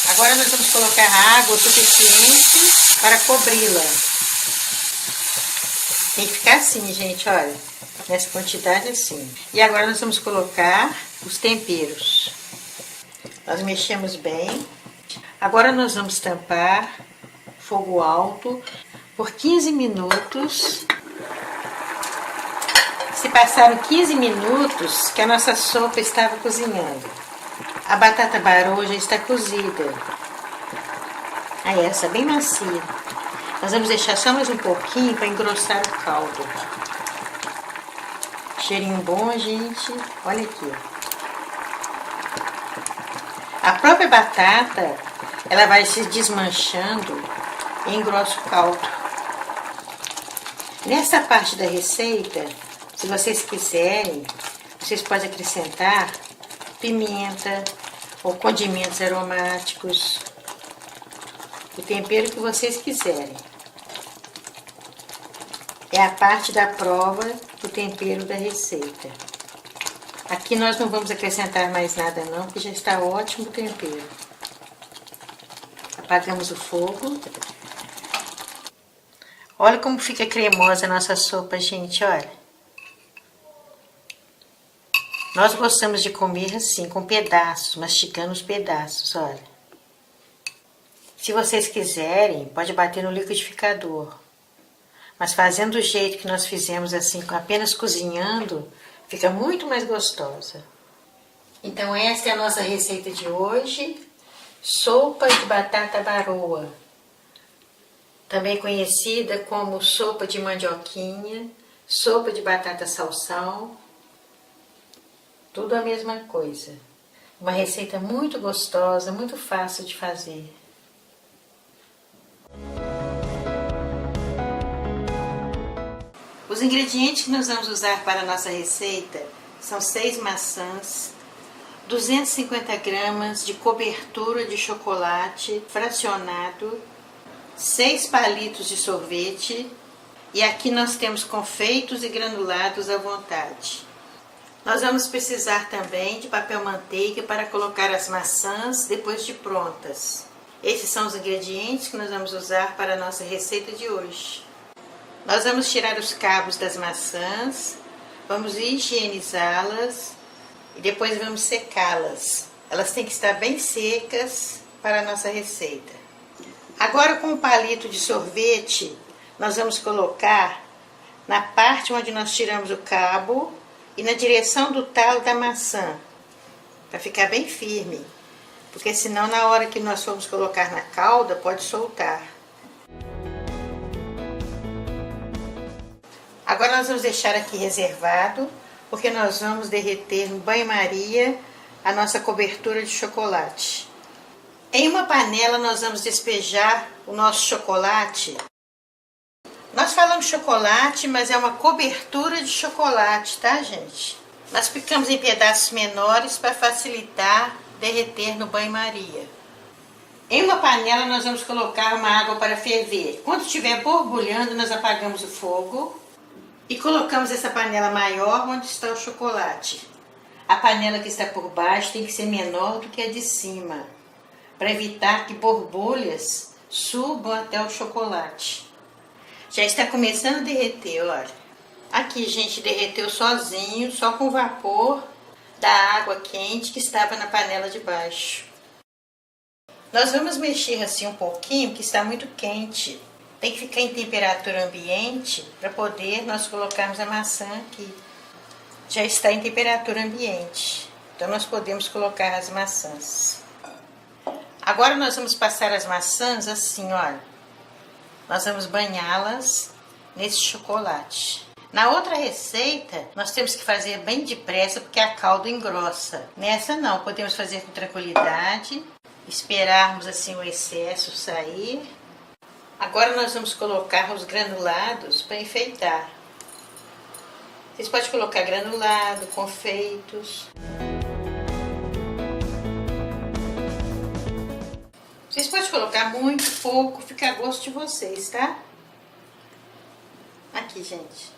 Agora nós vamos colocar água o suficiente para cobri-la. Tem que ficar assim, gente, olha. Nessa quantidade assim. E agora nós vamos colocar os temperos. Nós mexemos bem. Agora nós vamos tampar, fogo alto, por 15 minutos. Se passaram 15 minutos que a nossa sopa estava cozinhando. A batata baroa já está cozida. Aí essa bem macia. Nós vamos deixar só mais um pouquinho para engrossar o caldo. Cheirinho bom, gente. Olha aqui. A própria batata, ela vai se desmanchando e engrossa o caldo. Nessa parte da receita, se vocês quiserem, vocês podem acrescentar pimenta ou condimentos aromáticos, o tempero que vocês quiserem. É a parte da prova do tempero da receita. Aqui nós não vamos acrescentar mais nada não, porque já está ótimo o tempero. Apagamos o fogo. Olha como fica cremosa a nossa sopa, gente, olha. Nós gostamos de comer assim, com pedaços, mastigando os pedaços, olha. Se vocês quiserem, pode bater no liquidificador. Mas fazendo do jeito que nós fizemos assim, apenas cozinhando, fica muito mais gostosa. Então essa é a nossa receita de hoje. Sopa de batata baroa. Também conhecida como sopa de mandioquinha, sopa de batata salsão. Tudo a mesma coisa. Uma receita muito gostosa, muito fácil de fazer. Os ingredientes que nós vamos usar para a nossa receita são 6 maçãs, 250 gramas de cobertura de chocolate fracionado, 6 palitos de sorvete e aqui nós temos confeitos e granulados à vontade. Nós vamos precisar também de papel manteiga para colocar as maçãs depois de prontas. Esses são os ingredientes que nós vamos usar para a nossa receita de hoje. Nós vamos tirar os cabos das maçãs, vamos higienizá-las e depois vamos secá-las. Elas têm que estar bem secas para a nossa receita. Agora com o palito de sorvete, nós vamos colocar na parte onde nós tiramos o cabo e na direção do talo da maçã, para ficar bem firme, porque senão na hora que nós formos colocar na calda pode soltar. Agora nós vamos deixar aqui reservado, porque nós vamos derreter no banho-maria a nossa cobertura de chocolate. Em uma panela nós vamos despejar o nosso chocolate. Nós falamos chocolate, mas é uma cobertura de chocolate, tá, gente? Nós picamos em pedaços menores para facilitar derreter no banho-maria. Em uma panela nós vamos colocar uma água para ferver. Quando estiver borbulhando, nós apagamos o fogo. E colocamos essa panela maior onde está o chocolate. A panela que está por baixo tem que ser menor do que a de cima, para evitar que borbulhas subam até o chocolate. Já está começando a derreter, olha. Aqui, gente, derreteu sozinho, só com o vapor da água quente que estava na panela de baixo. Nós vamos mexer assim um pouquinho, porque está muito quente. Tem que ficar em temperatura ambiente para poder nós colocarmos a maçã aqui. Já está em temperatura ambiente, então nós podemos colocar as maçãs. Agora nós vamos passar as maçãs assim, olha. Nós vamos banhá-las nesse chocolate. Na outra receita, nós temos que fazer bem depressa, porque a calda engrossa. Nessa não, podemos fazer com tranquilidade, esperarmos assim o excesso sair. Agora nós vamos colocar os granulados para enfeitar. Vocês podem colocar granulado, confeitos. Vocês podem colocar muito, pouco, fica a gosto de vocês, tá? Aqui, gente.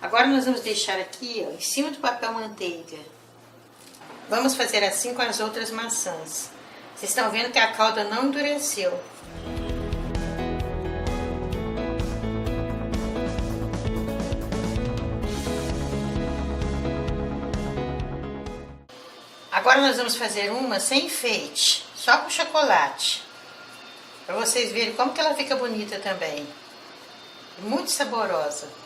Agora nós vamos deixar aqui, ó, em cima do papel manteiga. Vamos fazer assim com as outras maçãs. Vocês estão vendo que a calda não endureceu. Agora nós vamos fazer uma sem enfeite, só com chocolate. Para vocês verem como que ela fica bonita também. Muito saborosa.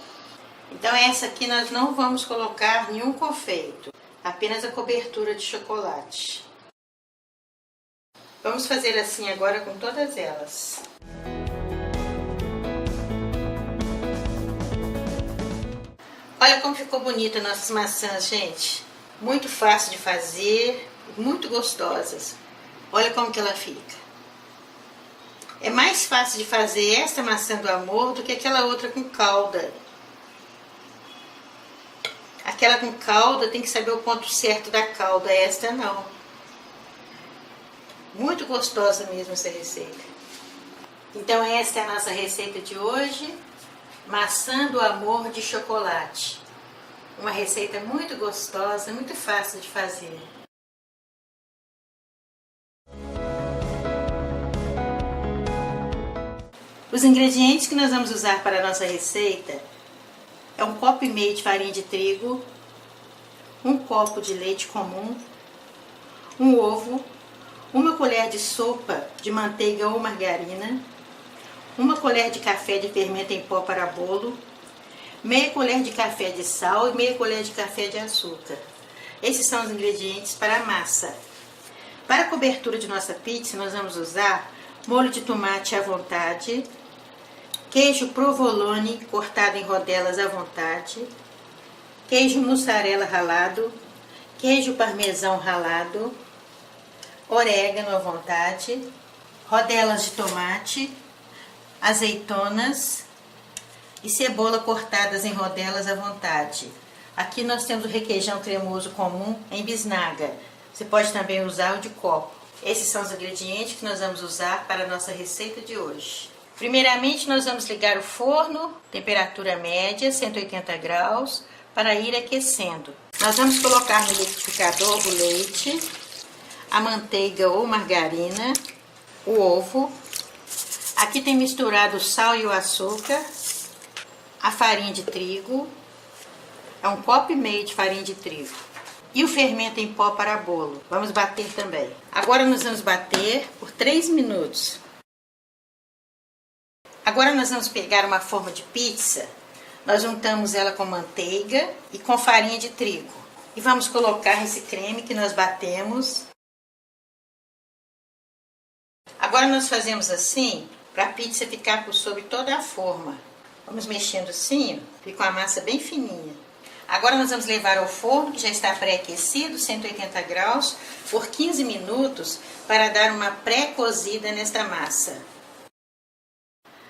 Então essa aqui nós não vamos colocar nenhum confeito, apenas a cobertura de chocolate. Vamos fazer assim agora com todas elas. Olha como ficou bonita nossas maçãs, gente. Muito fácil de fazer, muito gostosas. Olha como que ela fica. É mais fácil de fazer esta maçã do amor do que aquela outra com calda. Aquela com calda tem que saber o ponto certo da calda, esta não. Muito gostosa mesmo essa receita. Então esta é a nossa receita de hoje. Maçã do amor de chocolate. Uma receita muito gostosa, muito fácil de fazer. Os ingredientes que nós vamos usar para a nossa receita é 1,5 copo de farinha de trigo, 1 copo de leite comum, um ovo, 1 colher de sopa de manteiga ou margarina, 1 colher de café de fermento em pó para bolo, meia colher de café de sal e meia colher de café de açúcar. Esses são os ingredientes para a massa. Para a cobertura de nossa pizza, nós vamos usar molho de tomate à vontade, queijo provolone cortado em rodelas à vontade, queijo mussarela ralado, queijo parmesão ralado, orégano à vontade, rodelas de tomate, azeitonas e cebola cortadas em rodelas à vontade. Aqui nós temos o requeijão cremoso comum em bisnaga. Você pode também usar o de copo. Esses são os ingredientes que nós vamos usar para a nossa receita de hoje. Primeiramente, nós vamos ligar o forno, temperatura média, 180 graus, para ir aquecendo. Nós vamos colocar no liquidificador o leite, a manteiga ou margarina, o ovo. Aqui tem misturado o sal e o açúcar, a farinha de trigo, é 1,5 copo de farinha de trigo. E o fermento em pó para bolo. Vamos bater também. Agora nós vamos bater por 3 minutos. Agora nós vamos pegar uma forma de pizza. Nós juntamos ela com manteiga e com farinha de trigo. E vamos colocar esse creme que nós batemos. Agora nós fazemos assim para a pizza ficar por sobre toda a forma. Vamos mexendo assim, fica uma massa bem fininha. Agora nós vamos levar ao forno, que já está pré-aquecido, 180 graus, por 15 minutos, para dar uma pré-cozida nesta massa.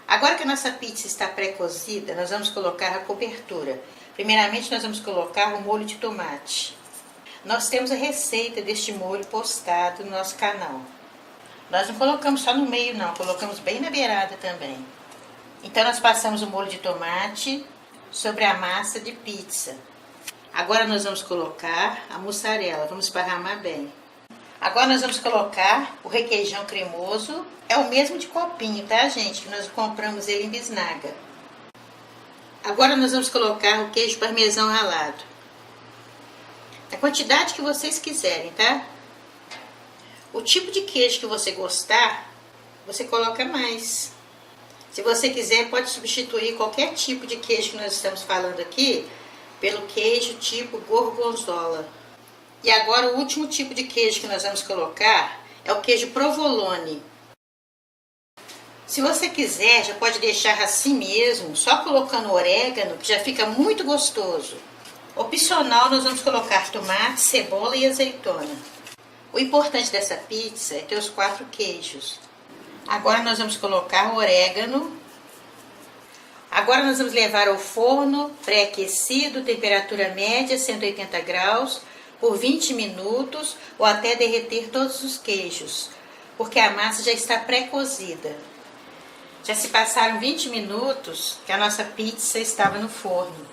Agora que a nossa pizza está pré-cozida, nós vamos colocar a cobertura. Primeiramente, nós vamos colocar o molho de tomate. Nós temos a receita deste molho postado no nosso canal. Nós não colocamos só no meio, não, colocamos bem na beirada também. Então, nós passamos o molho de tomate sobre a massa de pizza. Agora nós vamos colocar a mussarela, vamos esparramar bem. Agora nós vamos colocar o requeijão cremoso, é o mesmo de copinho, tá, gente? Que nós compramos ele em bisnaga. Agora nós vamos colocar o queijo parmesão ralado. A quantidade que vocês quiserem, tá? O tipo de queijo que você gostar, você coloca mais. Se você quiser, pode substituir qualquer tipo de queijo que nós estamos falando aqui pelo queijo tipo gorgonzola. E agora o último tipo de queijo que nós vamos colocar é o queijo provolone. Se você quiser, já pode deixar assim mesmo, só colocando orégano, que já fica muito gostoso. Opcional, nós vamos colocar tomate, cebola e azeitona. O importante dessa pizza é ter os 4 queijos. Agora nós vamos colocar o orégano. Agora nós vamos levar ao forno pré-aquecido, temperatura média, 180 graus, por 20 minutos ou até derreter todos os queijos, porque a massa já está pré-cozida. Já se passaram 20 minutos que a nossa pizza estava no forno.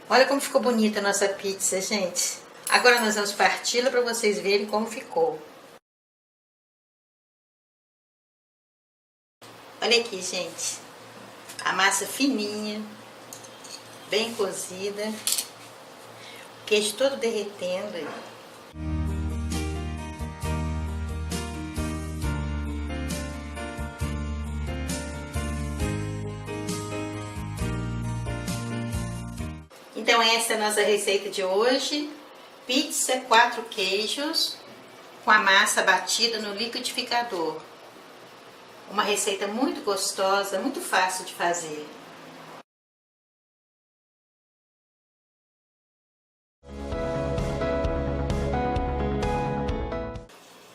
Olha como ficou bonita a nossa pizza, gente. Agora nós vamos parti-la para vocês verem como ficou. Olha aqui, gente. A massa fininha, bem cozida. O queijo todo derretendo aí. Então essa é a nossa receita de hoje. Pizza 4 queijos com a massa batida no liquidificador. Uma receita muito gostosa, muito fácil de fazer.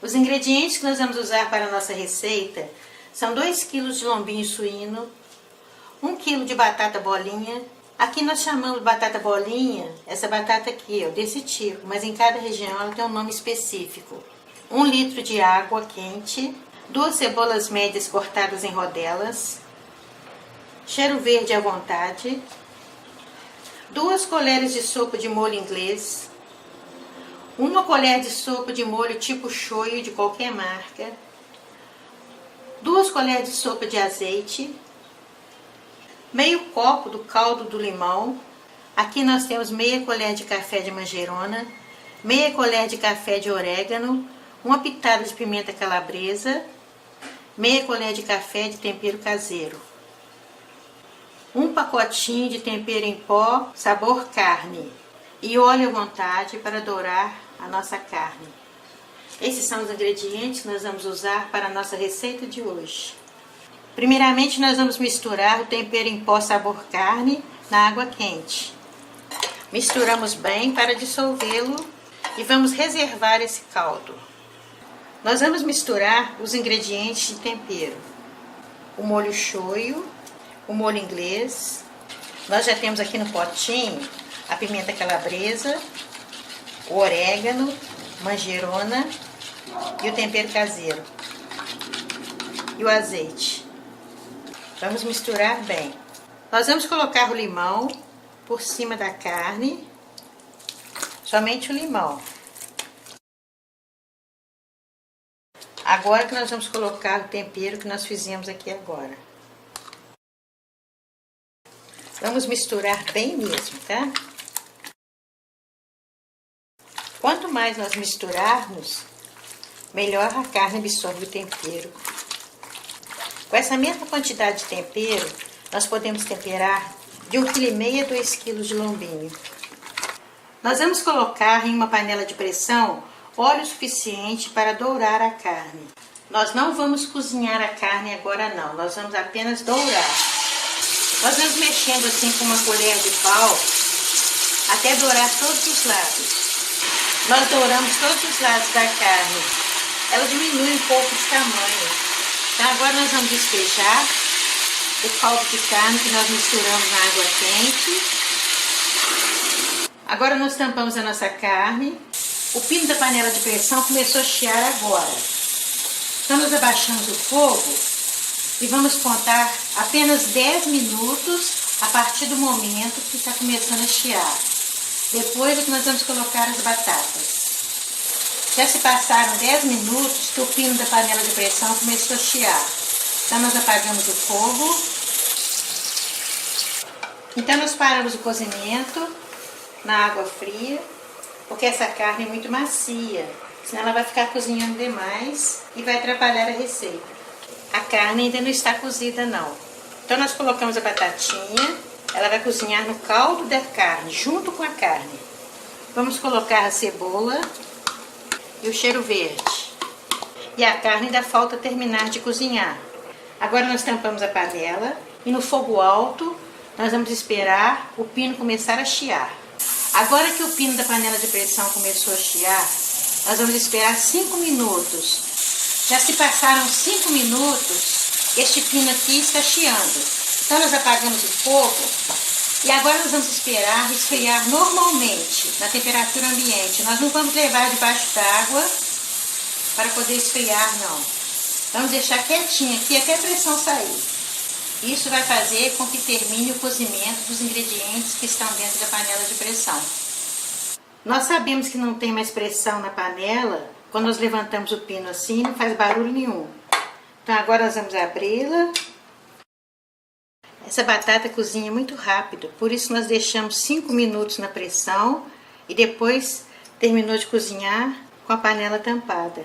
Os ingredientes que nós vamos usar para a nossa receita são 2 kg de lombinho suíno, 1 kg de batata bolinha. Aqui nós chamamos de batata bolinha, essa batata aqui, ó, desse tipo, mas em cada região ela tem um nome específico. 1 litro de água quente, 2 cebolas médias cortadas em rodelas, cheiro verde à vontade, 2 colheres de sopa de molho inglês, 1 colher de sopa de molho tipo shoyu de qualquer marca, 2 colheres de sopa de azeite, meio copo do caldo do limão. Aqui nós temos meia colher de café de manjerona, meia colher de café de orégano, 1 pitada de pimenta calabresa, meia colher de café de tempero caseiro, 1 pacotinho de tempero em pó sabor carne e óleo à vontade para dourar a nossa carne. Esses são os ingredientes que nós vamos usar para a nossa receita de hoje. Primeiramente nós vamos misturar o tempero em pó sabor carne na água quente. Misturamos bem para dissolvê-lo e vamos reservar esse caldo. Nós vamos misturar os ingredientes de tempero. O molho shoyu, o molho inglês. Nós já temos aqui no potinho a pimenta calabresa, o orégano, manjerona e o tempero caseiro. E o azeite. Vamos misturar bem. Nós vamos colocar o limão por cima da carne. Somente o limão. Agora que nós vamos colocar o tempero que nós fizemos aqui agora. Vamos misturar bem mesmo, tá? Quanto mais nós misturarmos, melhor a carne absorve o tempero. Com essa mesma quantidade de tempero, nós podemos temperar de 1,5 kg a 2 kg de lombinho. Nós vamos colocar em uma panela de pressão óleo suficiente para dourar a carne. Nós não vamos cozinhar a carne agora não, nós vamos apenas dourar. Nós vamos mexendo assim com uma colher de pau até dourar todos os lados. Nós douramos todos os lados da carne. Ela diminui um pouco de tamanho. Então agora nós vamos despejar o caldo de carne que nós misturamos na água quente. Agora nós tampamos a nossa carne. O pino da panela de pressão começou a chiar agora. Então nós abaixamos o fogo e vamos contar apenas 10 minutos a partir do momento que está começando a chiar. Depois é que nós vamos colocar as batatas. Já se passaram 10 minutos que o pino da panela de pressão começou a chiar. Então nós apagamos o fogo. Então nós paramos o cozimento na água fria, porque essa carne é muito macia, senão ela vai ficar cozinhando demais e vai atrapalhar a receita. A carne ainda não está cozida não. Então nós colocamos a batatinha, ela vai cozinhar no caldo da carne, junto com a carne. Vamos colocar a cebola e o cheiro verde. E a carne ainda falta terminar de cozinhar. Agora nós tampamos a panela e no fogo alto nós vamos esperar o pino começar a chiar. Agora que o pino da panela de pressão começou a chiar, nós vamos esperar 5 minutos. Já se passaram 5 minutos, este pino aqui está chiando. Então nós apagamos o fogo e agora nós vamos esperar esfriar normalmente, na temperatura ambiente. Nós não vamos levar debaixo d'água para poder esfriar, não. Vamos deixar quietinho aqui até a pressão sair. Isso vai fazer com que termine o cozimento dos ingredientes que estão dentro da panela de pressão. Nós sabemos que não tem mais pressão na panela quando nós levantamos o pino assim, não faz barulho nenhum. Então agora nós vamos abri-la. Essa batata cozinha muito rápido, por isso nós deixamos 5 minutos na pressão e depois terminou de cozinhar com a panela tampada.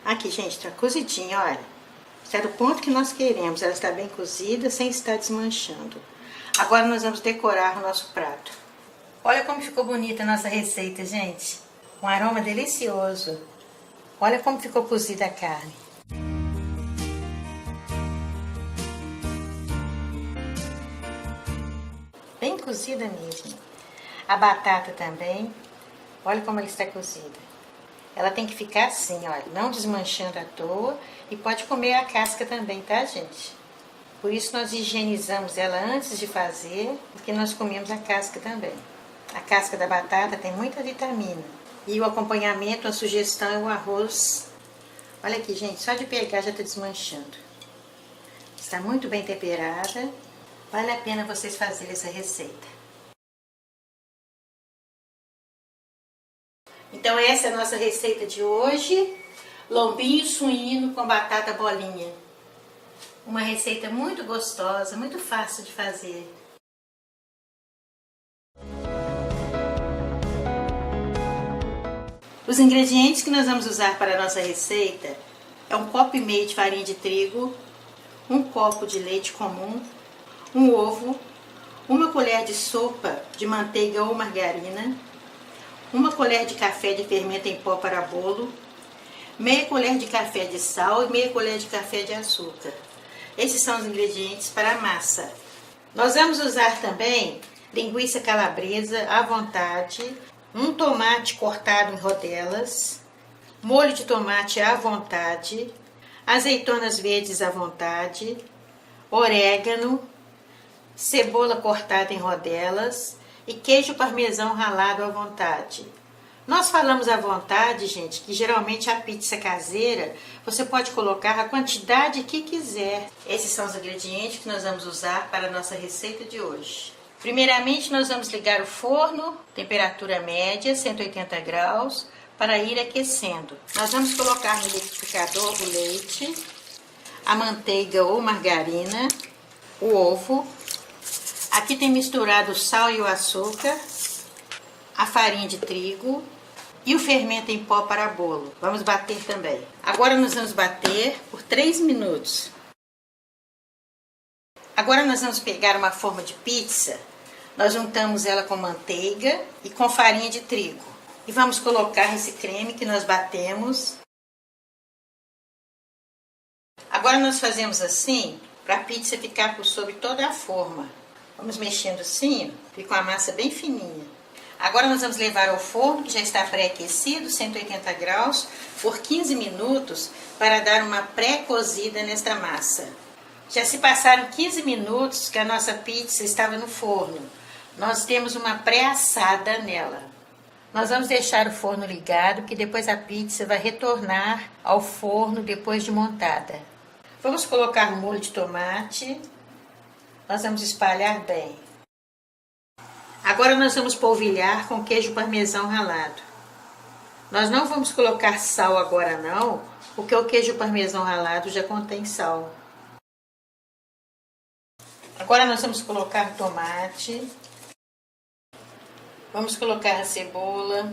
Aqui, gente, está cozidinha, olha. Está do ponto que nós queremos, ela está bem cozida, sem estar desmanchando. Agora nós vamos decorar o nosso prato. Olha como ficou bonita a nossa receita, gente. Um aroma delicioso. Olha como ficou cozida a carne. Bem cozida mesmo. A batata também. Olha como ela está cozida. Ela tem que ficar assim, olha, não desmanchando à toa. E pode comer a casca também, tá, gente? Por isso nós higienizamos ela antes de fazer, porque nós comemos a casca também. A casca da batata tem muita vitamina. E o acompanhamento, a sugestão é o arroz. Olha aqui, gente, só de pegar já está desmanchando. Está muito bem temperada. Vale a pena vocês fazerem essa receita. Então essa é a nossa receita de hoje. Lombinho suíno com batata bolinha. Uma receita muito gostosa, muito fácil de fazer. Os ingredientes que nós vamos usar para a nossa receita é 1,5 copo de farinha de trigo, 1 copo de leite comum, um ovo, 1 colher de sopa de manteiga ou margarina, 1 colher de café de fermento em pó para bolo, meia colher de café de sal e meia colher de café de açúcar. Esses são os ingredientes para a massa. Nós vamos usar também linguiça calabresa à vontade, um tomate cortado em rodelas, molho de tomate à vontade, azeitonas verdes à vontade, orégano, cebola cortada em rodelas e queijo parmesão ralado à vontade. Nós falamos à vontade, gente, que geralmente a pizza caseira você pode colocar a quantidade que quiser. Esses são os ingredientes que nós vamos usar para a nossa receita de hoje. Primeiramente, nós vamos ligar o forno, temperatura média, 180 graus, para ir aquecendo. Nós vamos colocar no liquidificador o leite, a manteiga ou margarina, o ovo. Aqui tem misturado o sal e o açúcar, a farinha de trigo e o fermento em pó para bolo. Vamos bater também. Agora nós vamos bater por 3 minutos. Agora nós vamos pegar uma forma de pizza. Nós juntamos ela com manteiga e com farinha de trigo. E vamos colocar esse creme que nós batemos. Agora nós fazemos assim para a pizza ficar por sobre toda a forma. Vamos mexendo assim, fica uma massa bem fininha. Agora nós vamos levar ao forno, que já está pré-aquecido, 180 graus, por 15 minutos, para dar uma pré-cozida nesta massa. Já se passaram 15 minutos que a nossa pizza estava no forno. Nós temos uma pré-assada nela. Nós vamos deixar o forno ligado, que depois a pizza vai retornar ao forno depois de montada. Vamos colocar o molho de tomate. Nós vamos espalhar bem. Agora nós vamos polvilhar com queijo parmesão ralado. Nós não vamos colocar sal agora não, porque o queijo parmesão ralado já contém sal. Agora nós vamos colocar tomate. Vamos colocar a cebola.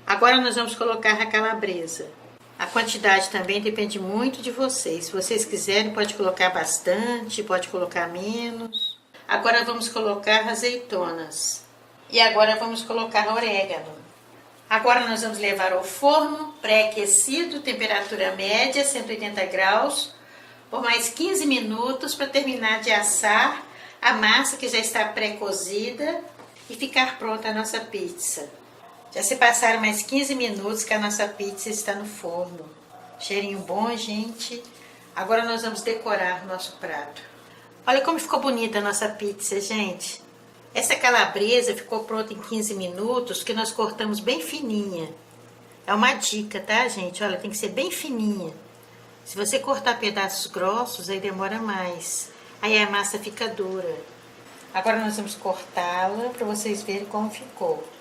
Agora nós vamos colocar a calabresa. A quantidade também depende muito de vocês. Se vocês quiserem, pode colocar bastante, pode colocar menos. Agora vamos colocar azeitonas. E agora vamos colocar orégano. Agora nós vamos levar ao forno pré-aquecido, temperatura média, 180 graus, por mais 15 minutos para terminar de assar a massa que já está pré-cozida e ficar pronta a nossa pizza. Já se passaram mais 15 minutos que a nossa pizza está no forno. Cheirinho bom, gente. Agora nós vamos decorar o nosso prato. Olha como ficou bonita a nossa pizza, gente. Essa calabresa ficou pronta em 15 minutos, que nós cortamos bem fininha. É uma dica, tá, gente? Olha, tem que ser bem fininha. Se você cortar pedaços grossos, aí demora mais. Aí a massa fica dura. Agora nós vamos cortá-la para vocês verem como ficou.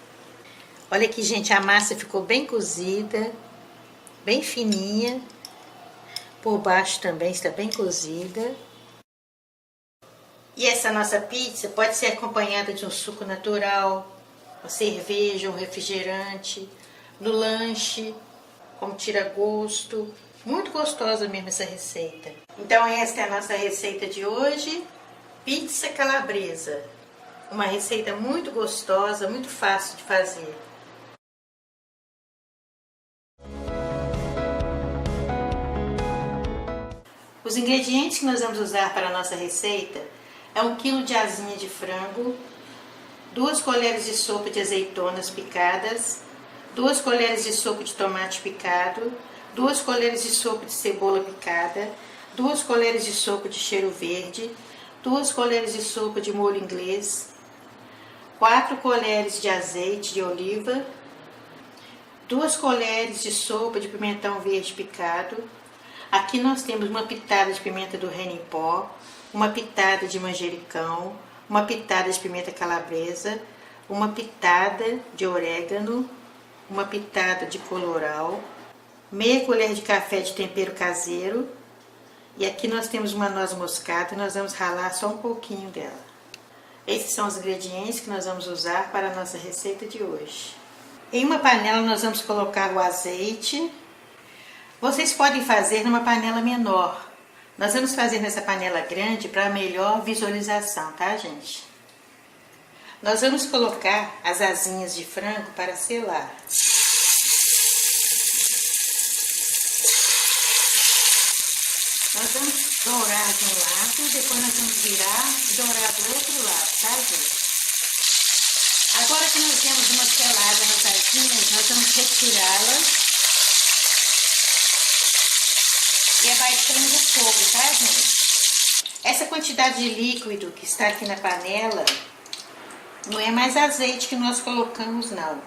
Olha aqui, gente, a massa ficou bem cozida, bem fininha. Por baixo também está bem cozida. E essa nossa pizza pode ser acompanhada de um suco natural, uma cerveja, um refrigerante, no lanche, como tira-gosto. Muito gostosa mesmo essa receita. Então esta é a nossa receita de hoje, pizza calabresa. Uma receita muito gostosa, muito fácil de fazer. Os ingredientes que nós vamos usar para a nossa receita é 1 kg de asinha de frango, 2 colheres de sopa de azeitonas picadas, 2 colheres de sopa de tomate picado, 2 colheres de sopa de cebola picada, 2 colheres de sopa de cheiro verde, 2 colheres de sopa de molho inglês, 4 colheres de azeite de oliva, 2 colheres de sopa de pimentão verde picado. Aqui nós temos uma pitada de pimenta do reino em pó, uma pitada de manjericão, uma pitada de pimenta calabresa, uma pitada de orégano, uma pitada de colorau, meia colher de café de tempero caseiro. E aqui nós temos uma noz moscada, nós vamos ralar só um pouquinho dela. Esses são os ingredientes que nós vamos usar para a nossa receita de hoje. Em uma panela nós vamos colocar o azeite. Vocês podem fazer numa panela menor. Nós vamos fazer nessa panela grande para melhor visualização, tá, gente? Nós vamos colocar as asinhas de frango para selar. Nós vamos dourar de um lado, depois nós vamos virar e dourar do outro lado, tá, gente? Agora que nós temos uma selada nas asinhas, nós vamos retirá-la e abaixando o fogo, tá, gente? Essa quantidade de líquido que está aqui na panela não é mais azeite que nós colocamos, não.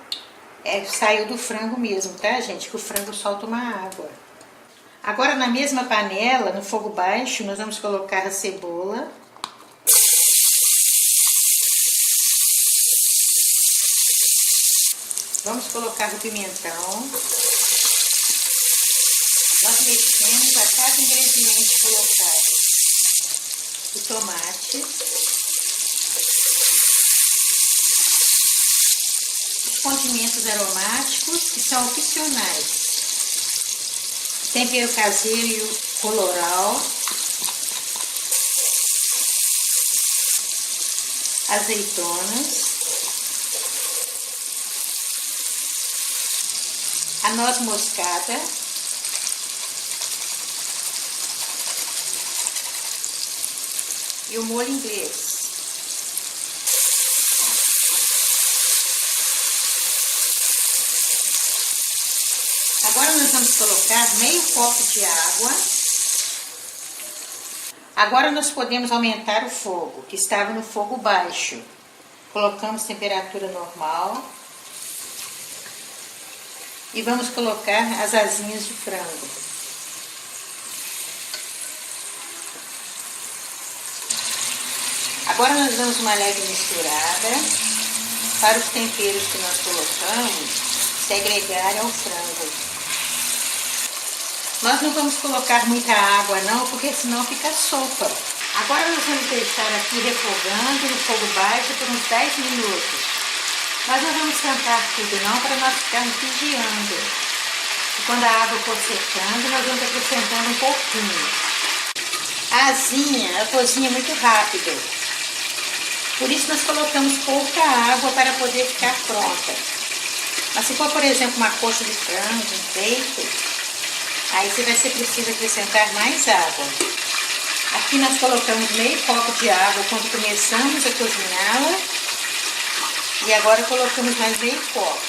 Saiu do frango mesmo, tá, gente? Que o frango solta uma água. Agora, na mesma panela, no fogo baixo, nós vamos colocar a cebola. Vamos colocar o pimentão. Nós mexemos a cada ingrediente colocado. O tomate. Os condimentos aromáticos, que são opcionais. Tempero caseiro e o colorau. Azeitonas. A noz moscada. E o molho inglês. Agora nós vamos colocar meio copo de água. Agora nós podemos aumentar o fogo, que estava no fogo baixo. Colocamos temperatura normal. E vamos colocar as asinhas de frango. Agora nós damos uma leve misturada para os temperos que nós colocamos se agregarem ao frango. Nós não vamos colocar muita água não, porque senão fica sopa. Agora nós vamos deixar aqui refogando no fogo baixo por uns 10 minutos. Nós não vamos tampar tudo não, para nós ficarmos vigiando. E quando a água for secando, nós vamos acrescentando um pouquinho. A asinha, ela cozinha muito rápido. Por isso nós colocamos pouca água para poder ficar pronta. Mas se for, por exemplo, uma coxa de frango, um peito, aí você vai ser preciso acrescentar mais água. Aqui nós colocamos meio copo de água quando começamos a cozinhá-la. E agora colocamos mais meio copo.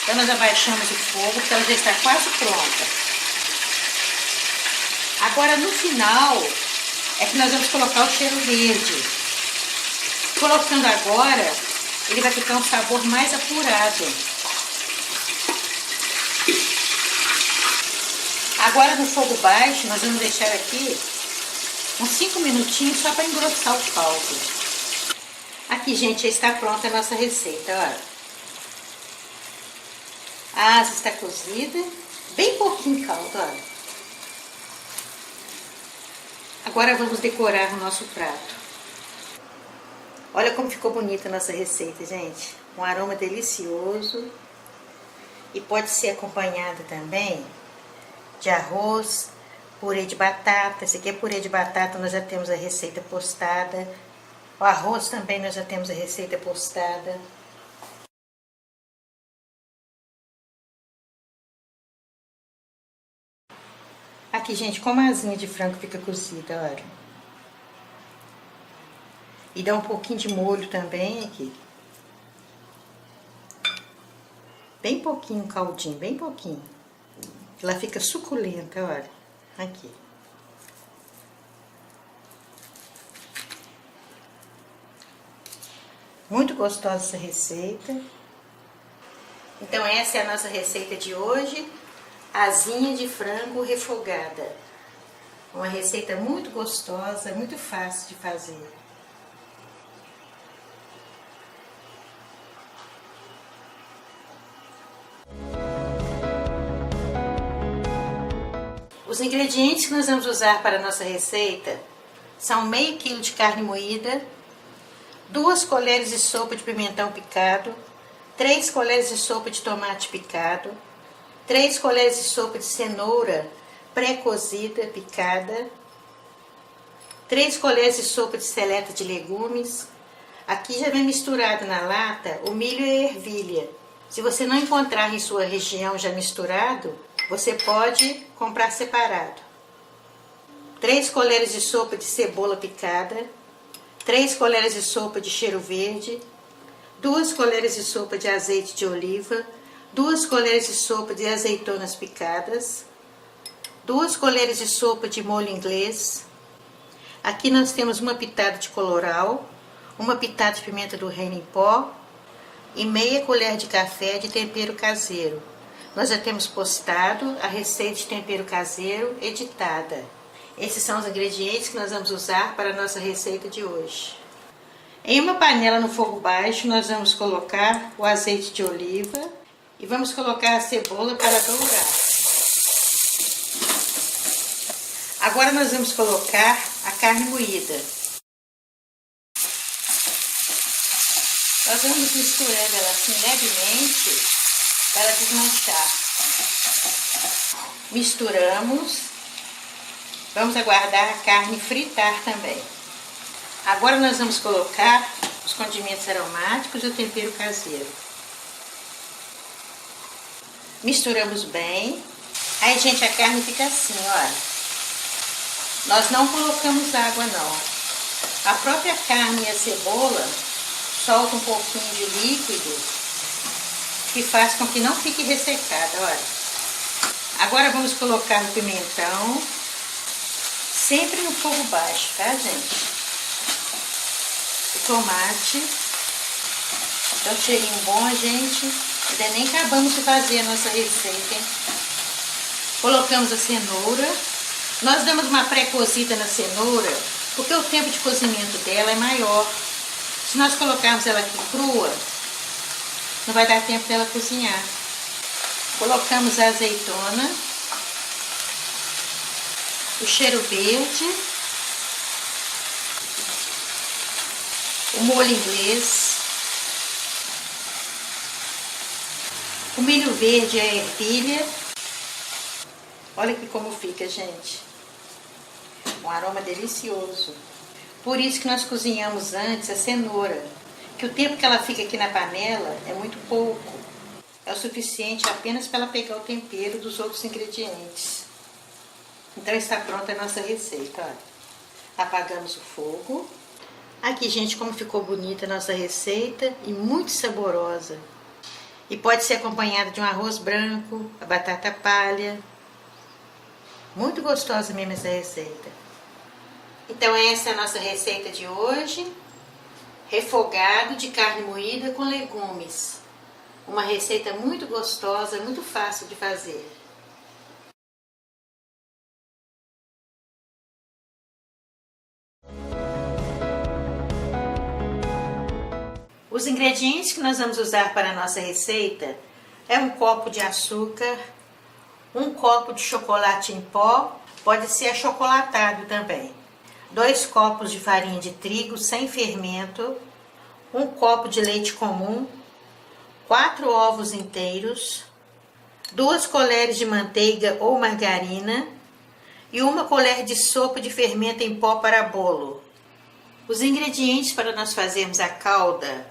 Então nós abaixamos o fogo, porque ela já está quase pronta. Agora no final é que nós vamos colocar o cheiro verde. Colocando agora, ele vai ficar um sabor mais apurado. Agora no fogo baixo, nós vamos deixar aqui uns 5 minutinhos só para engrossar o caldo. Aqui, gente, já está pronta a nossa receita, olha. A asa está cozida, bem pouquinho caldo, olha. Agora vamos decorar o nosso prato. Olha como ficou bonita a nossa receita, gente. Um aroma delicioso. E pode ser acompanhada também de arroz, purê de batata. Se quer purê de batata, nós já temos a receita postada. O arroz também nós já temos a receita postada. Aqui, gente, como a asinha de frango fica cozida, olha. E dá um pouquinho de molho também aqui. Bem pouquinho caldinho, bem pouquinho. Ela fica suculenta, olha. Aqui. Muito gostosa essa receita. Então essa é a nossa receita de hoje. Asinha de frango refogada. Uma receita muito gostosa, muito fácil de fazer. Os ingredientes que nós vamos usar para a nossa receita são meio quilo de carne moída, 2 colheres de sopa de pimentão picado, 3 colheres de sopa de tomate picado, 3 colheres de sopa de cenoura pré-cozida picada, 3 colheres de sopa de seleta de legumes. Aqui já vem misturado na lata o milho e a ervilha. Se você não encontrar em sua região já misturado, você pode comprar separado. 3 colheres de sopa de cebola picada, 3 colheres de sopa de cheiro verde, 2 colheres de sopa de azeite de oliva, 2 colheres de sopa de azeitonas picadas, 2 colheres de sopa de molho inglês. Aqui nós temos uma pitada de colorau, uma pitada de pimenta do reino em pó e meia colher de café de tempero caseiro. Nós já temos postado a receita de tempero caseiro editada. Esses são os ingredientes que nós vamos usar para a nossa receita de hoje. Em uma panela no fogo baixo, nós vamos colocar o azeite de oliva e vamos colocar a cebola para dourar. Agora nós vamos colocar a carne moída. Nós vamos misturando ela assim levemente para ela desmanchar. Misturamos. Vamos aguardar a carne fritar também. Agora nós vamos colocar os condimentos aromáticos e o tempero caseiro. Misturamos bem. Aí, gente, a carne fica assim, olha. Nós não colocamos água, não. A própria carne e a cebola soltam um pouquinho de líquido que faz com que não fique ressecada, olha. Agora vamos colocar o pimentão. Sempre no fogo baixo, tá, gente? O tomate. Então, cheirinho bom, gente. Ainda nem acabamos de fazer a nossa receita, hein? Colocamos a cenoura. Nós damos uma pré-cozida na cenoura, porque o tempo de cozimento dela é maior. Se nós colocarmos ela aqui crua, não vai dar tempo dela cozinhar. Colocamos a azeitona. O cheiro verde, o molho inglês, o milho verde e a ervilha. Olha aqui como fica, gente. Um aroma delicioso. Por isso que nós cozinhamos antes a cenoura, que o tempo que ela fica aqui na panela é muito pouco. É o suficiente apenas para ela pegar o tempero dos outros ingredientes. Então está pronta a nossa receita, olha. Apagamos o fogo. Aqui, gente, como ficou bonita a nossa receita e muito saborosa. E pode ser acompanhada de um arroz branco, a batata palha. Muito gostosa mesmo essa receita. Então essa é a nossa receita de hoje. Refogado de carne moída com legumes. Uma receita muito gostosa, muito fácil de fazer. Os ingredientes que nós vamos usar para a nossa receita é um copo de açúcar, um copo de chocolate em pó, pode ser achocolatado também, 2 copos de farinha de trigo sem fermento, um copo de leite comum, 4 ovos inteiros, 2 colheres de manteiga ou margarina e 1 colher de sopa de fermento em pó para bolo. Os ingredientes para nós fazermos a calda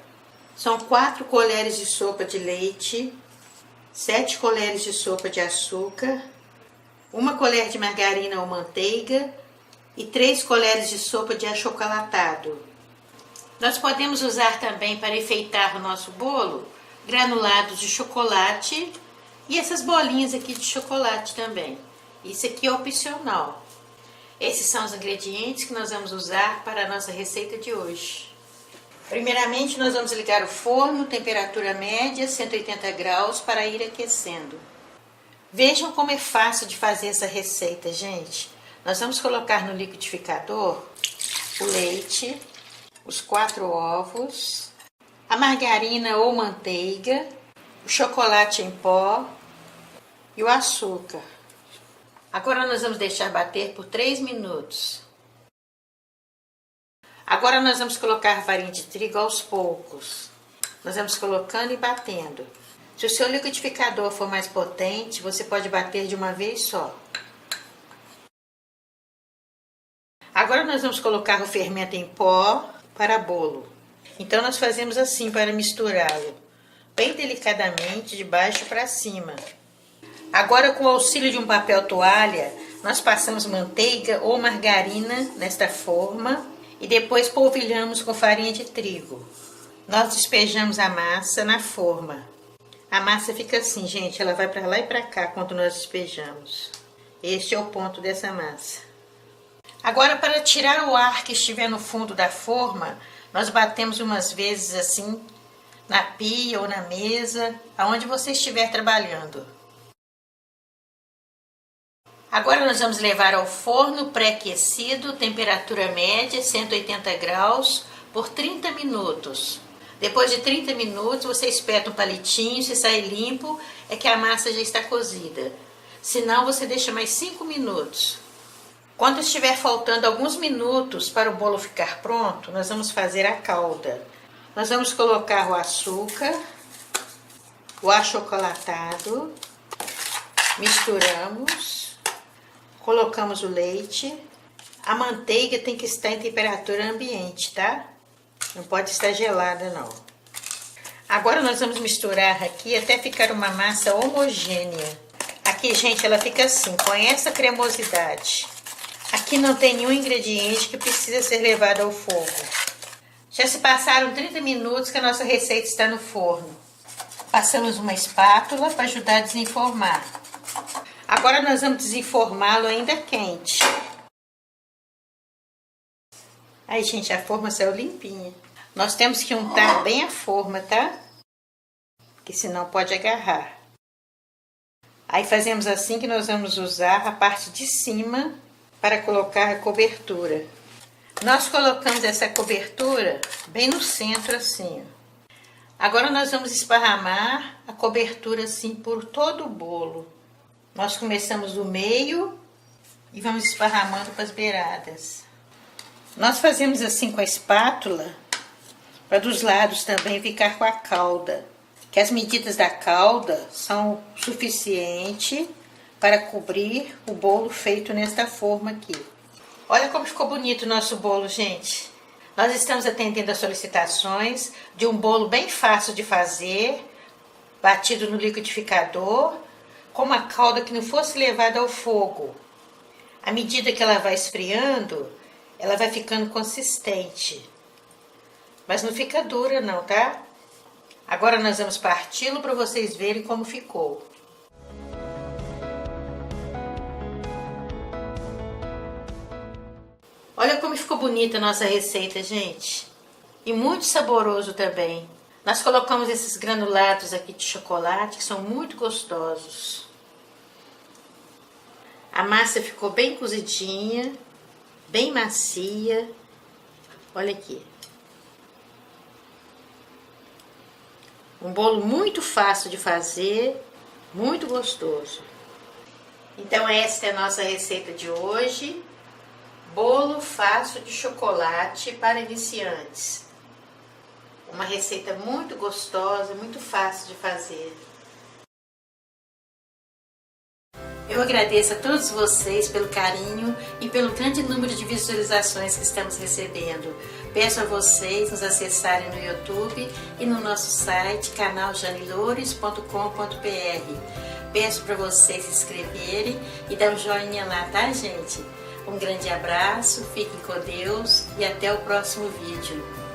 são 4 colheres de sopa de leite, 7 colheres de sopa de açúcar, 1 colher de margarina ou manteiga e 3 colheres de sopa de achocolatado. Nós podemos usar também para enfeitar o nosso bolo granulados de chocolate e essas bolinhas aqui de chocolate também. Isso aqui é opcional. Esses são os ingredientes que nós vamos usar para a nossa receita de hoje. Primeiramente, nós vamos ligar o forno, temperatura média, 180 graus, para ir aquecendo. Vejam como é fácil de fazer essa receita, gente. Nós vamos colocar no liquidificador o leite, os 4 ovos, a margarina ou manteiga, o chocolate em pó e o açúcar. Agora nós vamos deixar bater por 3 minutos. Agora nós vamos colocar a farinha de trigo aos poucos. Nós vamos colocando e batendo. Se o seu liquidificador for mais potente, você pode bater de uma vez só. Agora nós vamos colocar o fermento em pó para bolo. Então nós fazemos assim para misturá-lo, bem delicadamente, de baixo para cima. Agora, com o auxílio de um papel toalha, nós passamos manteiga ou margarina nesta forma e depois polvilhamos com farinha de trigo. Nós despejamos a massa na forma. A massa fica assim, gente, ela vai para lá e para cá quando nós despejamos. Este é o ponto dessa massa. Agora, para tirar o ar que estiver no fundo da forma, nós batemos umas vezes assim, na pia ou na mesa, aonde você estiver trabalhando. Agora nós vamos levar ao forno pré-aquecido, temperatura média, 180 graus, por 30 minutos. Depois de 30 minutos, você espeta um palitinho, se sair limpo, é que a massa já está cozida. Se não, você deixa mais 5 minutos. Quando estiver faltando alguns minutos para o bolo ficar pronto, nós vamos fazer a calda. Nós vamos colocar o açúcar, o achocolatado, misturamos, colocamos o leite. A manteiga tem que estar em temperatura ambiente, tá? Não pode estar gelada, não. Agora nós vamos misturar aqui até ficar uma massa homogênea. Aqui, gente, ela fica assim, com essa cremosidade. Aqui não tem nenhum ingrediente que precisa ser levado ao fogo. Já se passaram 30 minutos que a nossa receita está no forno. Passamos uma espátula para ajudar a desenformar. Agora nós vamos desenformá-lo ainda quente. Aí, gente, a forma saiu limpinha. Nós temos que untar bem a forma, tá? Porque senão pode agarrar. Aí fazemos assim que nós vamos usar a parte de cima para colocar a cobertura. Nós colocamos essa cobertura bem no centro assim. Agora nós vamos esparramar a cobertura assim por todo o bolo. Nós começamos do meio e vamos esparramando para as beiradas. Nós fazemos assim com a espátula, para dos lados também ficar com a calda. Que as medidas da calda são suficientes para cobrir o bolo feito nesta forma aqui. Olha como ficou bonito o nosso bolo, gente. Nós estamos atendendo às solicitações de um bolo bem fácil de fazer, batido no liquidificador, com uma calda que não fosse levada ao fogo. À medida que ela vai esfriando, ela vai ficando consistente. Mas não fica dura não, tá? Agora nós vamos parti-lo para vocês verem como ficou. Olha como ficou bonita a nossa receita, gente. E muito saboroso também. Nós colocamos esses granulados aqui de chocolate, que são muito gostosos. A massa ficou bem cozidinha, bem macia. Olha aqui. Um bolo muito fácil de fazer, muito gostoso. Então esta é a nossa receita de hoje. Bolo fácil de chocolate para iniciantes. Uma receita muito gostosa, muito fácil de fazer. Eu agradeço a todos vocês pelo carinho e pelo grande número de visualizações que estamos recebendo. Peço a vocês nos acessarem no YouTube e no nosso site canaljanilores.com.br. Peço para vocês se inscreverem e dar um joinha lá, tá, gente? Um grande abraço, fiquem com Deus e até o próximo vídeo.